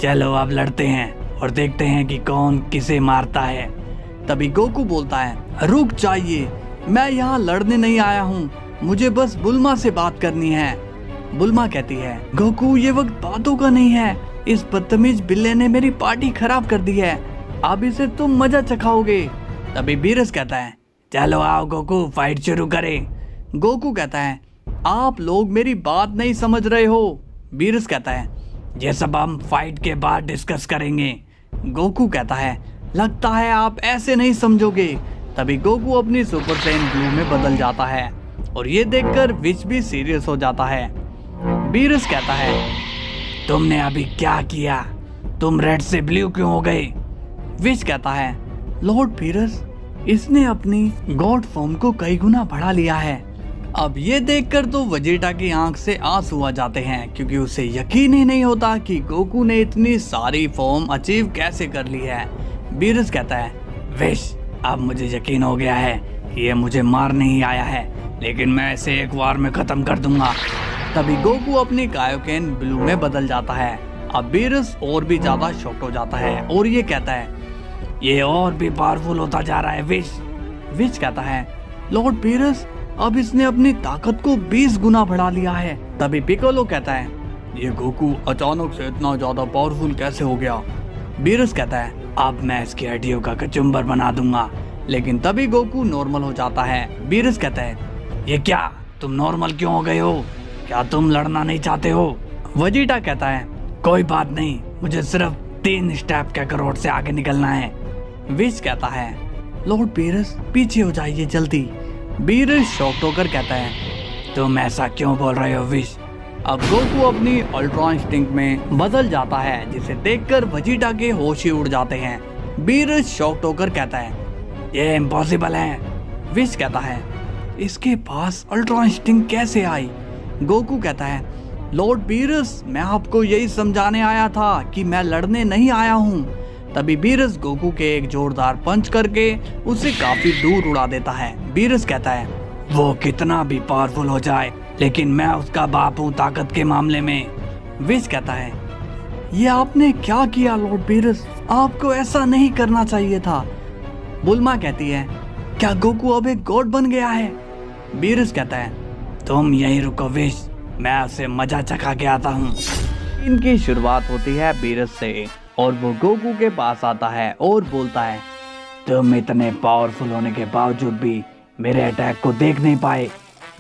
चलो अब लड़ते हैं और देखते हैं कि कौन किसे मारता है। तभी गोकू बोलता है, रुक जाइए, मैं यहाँ लड़ने नहीं आया हूँ, मुझे बस बुल्मा से बात करनी है। बुल्मा कहती है, गोकू ये वक्त बातों का नहीं है, इस बदतमीज बिल्ले ने मेरी पार्टी खराब कर दी है, अब इसे तुम मजा चखाओगे। तभी बीरस कहता है, चलो आओ गोकू फाइट शुरू करें। गोकू कहता है, आप लोग मेरी बात नहीं समझ रहे हो। बीरस कहता है, ये सब हम फाइट के बाद डिस्कस करेंगे। गोकू कहता है, लगता है आप ऐसे नहीं समझोगे। तभी गोकू अपनी सुपर सैयन ब्लू में बदल जाता है और ये देखकर विश भी सीरियस हो जाता है। बीरस कहता है, तुमने अभी क्या किया, तुम रेड से ब्लू क्यों हो गए? विश कहता है, लॉर्ड बीरस इसने अपनी गॉड फॉर्म को कई गुना बढ़ा लिया है। अब ये देखकर तो वेजिटा की आंख से आंसू आ जाते हैं, क्योंकि उसे यकीन ही नहीं होता कि गोकू ने इतनी सारी फॉर्म अचीव कैसे कर ली है। बीरस कहता है, विश अब मुझे यकीन हो गया है कि ये मुझे मारने ही आया है, लेकिन मैं इसे एक बार में खत्म कर दूंगा। तभी गोकू अपनी कायोकेन ब्लू में बदल जाता है। अब बीरस और भी ज्यादा शॉक्ड हो जाता है और ये कहता है, ये और भी पावरफुल होता जा रहा है विश। विश कहता है, लॉर्ड बीरस अब इसने अपनी ताकत को 20 गुना बढ़ा लिया है। तभी पिकोलो कहता है, ये गोकू अचानक से इतना ज्यादा पावरफुल कैसे हो गया। बीरस कहता है, अब मैं इसकी हड्डियों का कचुम्बर बना दूंगा। लेकिन तभी गोकू नॉर्मल हो जाता है। बीरस कहता है, ये क्या, तुम नॉर्मल क्यों हो गए हो? क्या तुम लड़ना नहीं चाहते हो? वेजिटा कहता है, कोई बात नहीं, मुझे सिर्फ 3 स्टेप काकारोट से आगे निकलना है। विश कहता है, लॉर्ड बीरस पीछे हो जाइए जल्दी। बीरस शॉक्ड होकर कहता है, तुम ऐसा क्यों बोल रहे हो विश? अब गोकू अपनी अल्ट्रा इंस्टिंक्ट में बदल जाता है, जिसे देखकर वेजिटा के होश ही उड़ जाते हैं। बीरस शॉक्ड होकर कहता है, ये इम्पॉसिबल है। विश कहता है, इसके पास अल्ट्रा इंस्टिंक्ट कैसे आई? गोकू कहता है, लॉर्ड बीरस मैं आपको यही समझाने आया था कि मैं लड़ने नहीं आया हूँ। तभी बीरस गोकू के एक जोरदार पंच करके उसे काफी दूर उड़ा देता है। बीरस कहता है, वो कितना भी पावरफुल हो जाए, लेकिन मैं उसका बाप हूँ ताकत के मामले में। विश कहता है, ये आपने क्या किया लॉर्ड बीरस? आपको ऐसा नहीं करना चाहिए था। बुल्मा कहती है, क्या गोकू अब एक गॉड बन गया है? बीरस कहता है, तुम यहीं रुको विश, मैं उसे मजा चखा के आता हूँ। इनकी शुरुआत होती है बीरस से और वो गोकू के पास आता है और बोलता है, तुम इतने पावरफुल होने के बावजूद भी मेरे अटैक को देख नहीं पाए।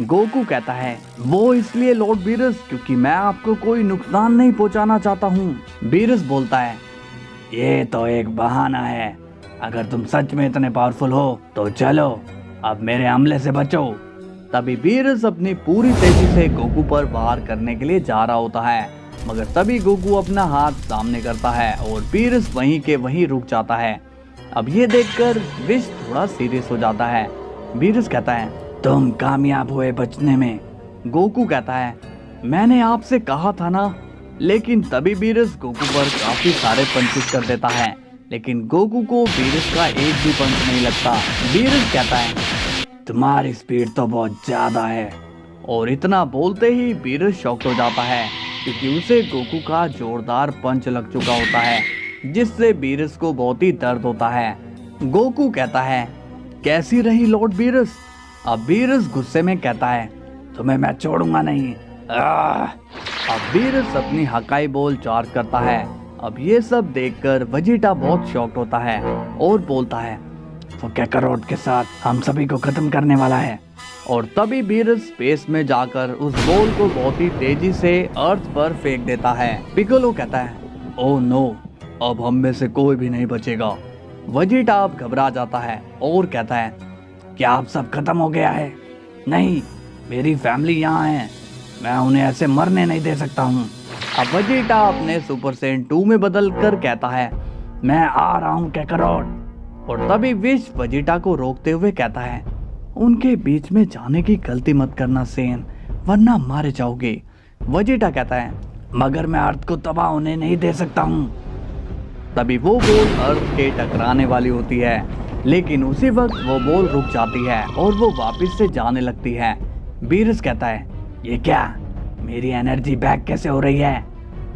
गोकू कहता है, वो इसलिए लॉर्ड बीरस क्योंकि मैं आपको कोई नुकसान नहीं पहुंचाना चाहता हूँ। बीरस बोलता है, ये तो एक बहाना है, अगर तुम सच में इतने पावरफुल हो तो चलो अब मेरे हमले से बचो। तभी बीरस अपनी पूरी तेजी से गोकू पर वार करने के लिए जा रहा होता है, मगर तभी गोकू अपना हाथ सामने करता है और बीरस वहीं के वहीं रुक जाता है। अब ये देखकर विश थोड़ा सीरियस हो जाता है। बीरस कहता है, तुम कामयाब हुए बचने में। गोकू कहता है, मैंने आपसे कहा था ना। लेकिन तभी बीरस गोकू पर काफी सारे पंचेस कर देता है, लेकिन गोकू को बीरस का एक भी पंच नहीं लगता। बीरस कहता है, तुम्हारी स्पीड तो बहुत ज्यादा है। और इतना बोलते ही बीरस शॉक्ड हो जाता है, क्योंकि उसे गोकू का जोरदार पंच लग चुका होता है, जिससे बीरस को बहुत ही दर्द होता है। गोकू कहता है, कैसी रही लॉर्ड बीरस? अब बीरस गुस्से में कहता है, तुम्हें मैं छोड़ूंगा नहीं। अब बीरस अपनी हकाई बोल चार्ज करता है। अब ये सब देखकर वेजिटा बहुत शॉक्ड होता है और बोलता है, तो काकारोट के साथ हम सभी को खत्म करने वाला है। और तभी बीरस स्पेस में जाकर उस बॉल को बहुत ही तेजी से अर्थ पर फेंक देता है। पिकोलो कहता है, ओह नो, अब हम में से कोई भी नहीं बचेगा। वेजिटा अब घबरा जाता है और कहता है, क्या आप सब खत्म हो गया है? नहीं, मेरी फैमिली यहाँ है, मैं उन्हें ऐसे मरने नहीं दे सकता हूँ। अब वेजिटा अपने सुपर सेन 2 में बदल कर कहता है, मैं आ रहा हूँ काकारोट। और तभी विश वेजिटा को रोकते हुए कहता है, उनके बीच में जाने की गलती मत करना सेन, वरना मारे जाओगे। वेजिटा कहता है, मगर मैं अर्थ को तबाह होने नहीं दे सकता हूँ। तभी वो बॉल अर्थ के टकराने वाली होती है, लेकिन उसी वक्त वो बॉल रुक जाती है और वो वापस से जाने लगती है। बीरस कहता है, ये क्या, मेरी एनर्जी बैक कैसे हो रही है?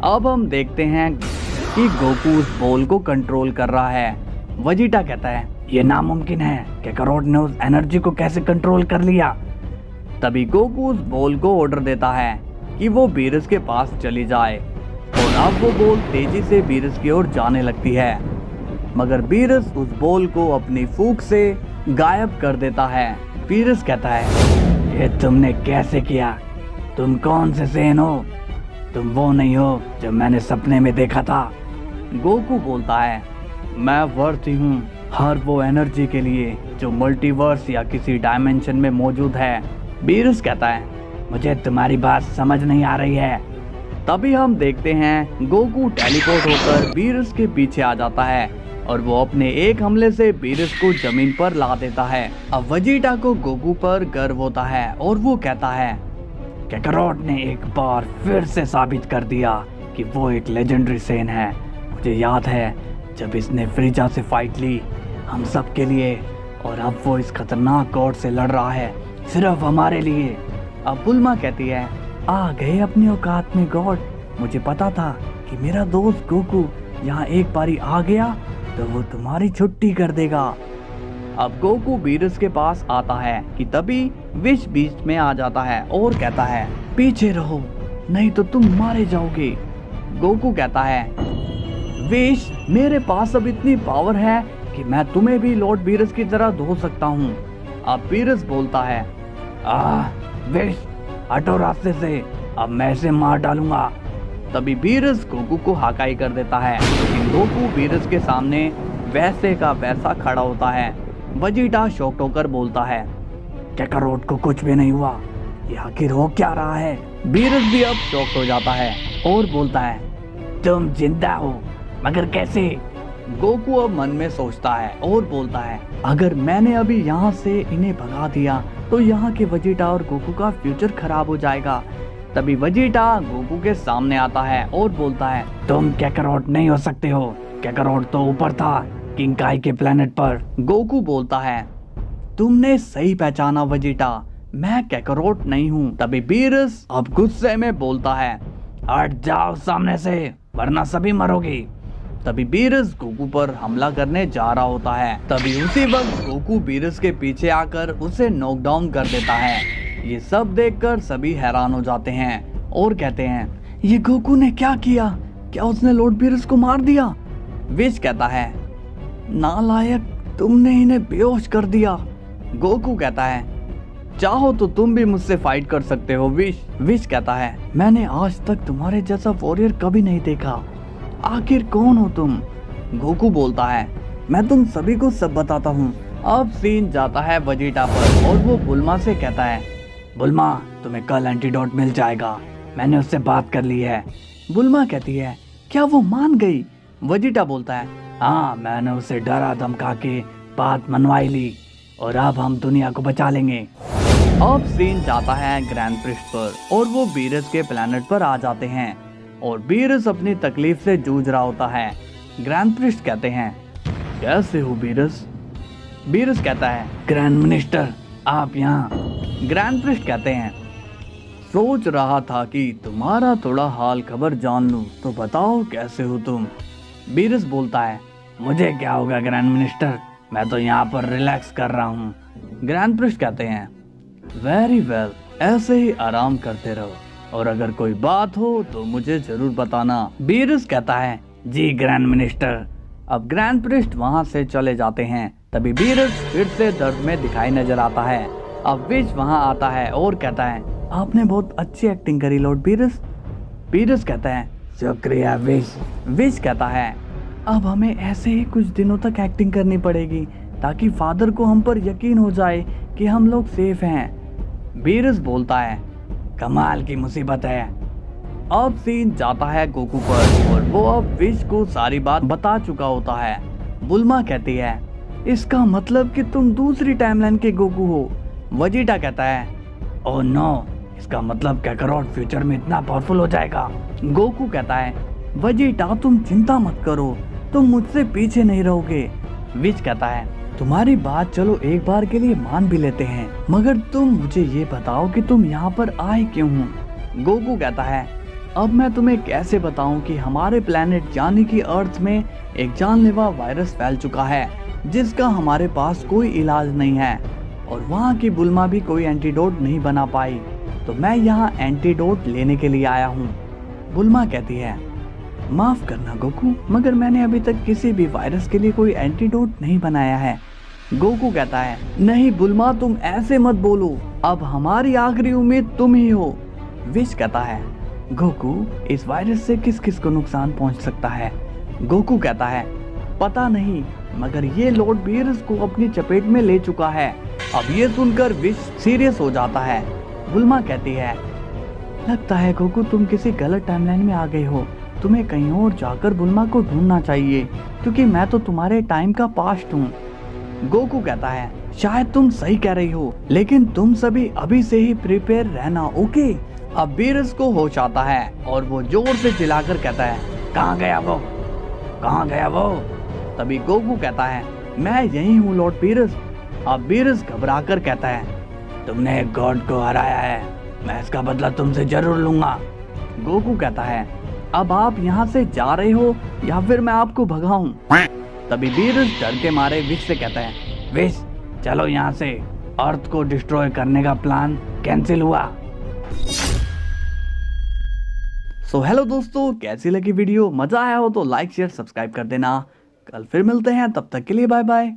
अब हम देखते हैं कि गोकू उस बॉल को कंट्रोल कर रहा है। वेजिटा कहता है, ये नामुमकिन है, काकारोट ने उस एनर्जी को कैसे कंट्रोल कर लिया? तभी गोकू उस बॉल को ऑर्डर देता है कि वो बीरस के पास चली जाए और अब वो बॉल तेजी से बीरस की ओर जाने लगती है, मगर बीरस उस बॉल को अपनी फूंक से गायब कर देता है। बीरस कहता है, ये तुमने कैसे किया? तुम कौन से सेन हो? तुम वो नहीं हो जो मैंने सपने में देखा था। गोकू बोलता है, मैं वर्थ हूँ हर वो एनर्जी के लिए जो मल्टीवर्स या किसी डायमेंशन में मौजूद है। बीरस कहता है, मुझे तुम्हारी बात समझ नहीं आ रही है। तभी हम देखते हैं गोकू टेलीपोर्ट होकर बीरस के पीछे आ जाता है और वो अपने एक हमले से बीरस को जमीन पर ला देता है। अब वेजिटा को गोकू पर गर्व होता है और वो कहता है, काकारोट ने एक बार फिर से साबित कर दिया कि वो एक लेजेंडरी सेन है। मुझे याद है जब इसने फ्रीजा से फाइट ली हम सब के लिए, और अब वो इस खतरनाक गॉड से लड़ रहा है सिर्फ हमारे लिए। अब बुल्मा कहती है, आ गए अपनी औकात में गॉड, मुझे पता था कि मेरा दोस्त गोकू यहाँ एक बारी आ गया तो वो तुम्हारी छुट्टी कर देगा। अब गोकू बीरस के पास आता है कि तभी विश बीच में आ जाता है और कहता है पीछे रहो नहीं तो तुम मारे जाओगे। गोकू कहता है विश मेरे पास अब इतनी पावर है कि मैं तुम्हें भी लॉर्ड बीरस की तरह धो सकता हूँ। अब बीरस बोलता है विश हटो रास्ते से, अब मैं इसे मार डालूंगा। तभी बीरस गोकू को हाकाई कर देता है लेकिन गोकू बीरस के सामने वैसे का वैसा खड़ा होता है। वेजिटा शॉक्ड होकर बोलता है काकारोट को कुछ भी नहीं हुआ, ये आखिर हो क्या रहा है। बीरस भी अब शॉक्ड हो जाता है और बोलता है तुम जिंदा हो मगर कैसे। गोकू अब मन में सोचता है और बोलता है अगर मैंने अभी यहाँ से इन्हें भगा दिया तो यहाँ के वेजिटा और गोकू का फ्यूचर खराब हो जाएगा। तभी वेजिटा गोकू के सामने आता है और बोलता है तुम काकारोट नहीं हो सकते हो, काकारोट तो ऊपर था किंग काई के प्लेनेट पर। गोकू बोलता है तुमने सही पहचाना वेजिटा, मैं काकारोट नहीं हूँ। तभी बीरस अब गुस्से में बोलता है हट जाओ सामने से वरना सभी मरोगे। तभी बीरस गोकू पर हमला करने जा रहा होता है। तभी उसी वक्त गोकू बीरस के पीछे आकर उसे नॉकडाउन कर देता है। ये सब देखकर सभी हैरान हो जाते हैं और कहते हैं ये गोकू ने क्या किया, क्या उसने लॉर्ड बीरस को मार दिया। विश कहता है नालायक तुमने इन्हें बेहोश कर दिया। गोकू कहता है चाहो तो तुम भी मुझसे फाइट कर सकते हो विश। विश कहता है मैंने आज तक तुम्हारे जैसा वॉरियर कभी नहीं देखा, आखिर कौन हो तुम। गोकू बोलता है मैं तुम सभी को सब बताता हूँ। अब सीन जाता है वेजिटा पर और वो बुल्मा से कहता है बुल्मा तुम्हें कल एंटीडोट मिल जाएगा, मैंने उससे बात कर ली है। बुल्मा कहती है क्या वो मान गई। वेजिटा बोलता है हाँ मैंने उसे डरा धमका के बात मनवाई ली और अब हम दुनिया को बचा लेंगे। अब सीन जाता है ग्रैंड प्रिस्ट पर और वो बीरस के प्लेनेट पर आ जाते हैं और बीरस अपनी तकलीफ से जूझ रहा होता है। ग्रैंड प्रिस्ट कहते हैं कैसे हो बीरस। बीरस कहता है ग्रैंड मिनिस्टर आप यहाँ। ग्रैंड प्रिस्ट कहते हैं सोच रहा था कि तुम्हारा थोड़ा हाल खबर जान लूं, तो बताओ कैसे हो तुम। बीरस बोलता है मुझे क्या होगा ग्रैंड मिनिस्टर, मैं तो यहाँ पर रिलैक्स कर रहा हूँ। ग्रैंड प्रिस्ट कहते हैं वेरी वेल, ऐसे ही आराम करते रहो और अगर कोई बात हो तो मुझे जरूर बताना। बीरस कहता है जी ग्रैंड मिनिस्टर। अब ग्रैंड प्रिस्ट वहाँ से चले जाते हैं। तभी बीरस फिर से दर्द में दिखाई नजर आता है। अब विश वहाँ आता है और कहता है आपने बहुत अच्छी एक्टिंग करी लॉर्ड बीरस। बीरस कहता है शुक्रिया विश। विश कहता है अब हमें ऐसे ही कुछ दिनों तक एक्टिंग करनी पड़ेगी ताकि फादर को हम पर यकीन हो जाए कि हम लोग सेफ हैं। बीरस बोलता है कमाल की मुसीबत है। अब सीन जाता है गोकू पर और वो अब विश को सारी बात बता चुका होता है। बुल्मा कहती है इसका मतलब कि तुम दूसरी टाइमलाइन के गोकू हो। वेजिटा कहता है ओह नो, इसका मतलब काकारोट फ्यूचर में इतना पावरफुल हो जाएगा। गोकू कहता है वेजिटा तुम चिंता मत करो, तुम मुझसे पीछे नहीं रहोगे। विश कहता है तुम्हारी बात चलो एक बार के लिए मान भी लेते हैं, मगर तुम मुझे ये बताओ कि तुम यहाँ पर आए क्यों हो। गोकू कहता है अब मैं तुम्हें कैसे बताऊं कि हमारे प्लेनेट यानी कि अर्थ में एक जानलेवा वायरस फैल चुका है जिसका हमारे पास कोई इलाज नहीं है और वहाँ की बुल्मा भी कोई एंटीडोट नहीं बना पाई, तो मैं यहाँ एंटीडोट लेने के लिए आया हूँ। बुल्मा कहती है माफ करना गोकू, मगर मैंने अभी तक किसी भी वायरस के लिए कोई एंटीडोट नहीं बनाया है। गोकू कहता है नहीं बुल्मा तुम ऐसे मत बोलो, अब हमारी आखिरी उम्मीद तुम ही हो। विश कहता है गोकू इस वायरस से किस किस को नुकसान पहुंच सकता है। गोकू कहता है पता नहीं, मगर ये लॉर्ड बीरस को अपनी चपेट में ले चुका है। अब ये सुनकर विश सीरियस हो जाता है। बुल्मा कहती है लगता है गोकू तुम किसी गलत टाइमलाइन में आ गए हो, तुम्हें कहीं और जाकर बुल्मा को ढूंढना चाहिए क्योंकि मैं तो तुम्हारे टाइम का पास्ट हूँ। गोकू कहता है शायद तुम सही कह रही हो, लेकिन तुम सभी अभी से ही प्रिपेयर रहना, ओके। अब बीरस को होश आता है और वो जोर से चिल्लाकर कहता है कहाँ गया वो, कहाँ गया वो। तभी गोकू कहता है मैं यही हूँ लॉर्ड बीरस। अब बीरस घबराकर कहता है तुमने एक गॉड को हराया है, मैं इसका बदला तुमसे जरूर लूंगा। गोकू कहता है अब आप यहाँ से जा रहे हो या फिर मैं आपको भगाऊं। तभी बीरस डर के मारे विश से कहता है विश चलो यहाँ से, अर्थ को डिस्ट्रॉय करने का प्लान कैंसिल हुआ। सो हेलो दोस्तों, कैसी लगी वीडियो? मजा आया हो तो लाइक शेयर सब्सक्राइब कर देना। कल फिर मिलते हैं, तब तक के लिए बाय बाय।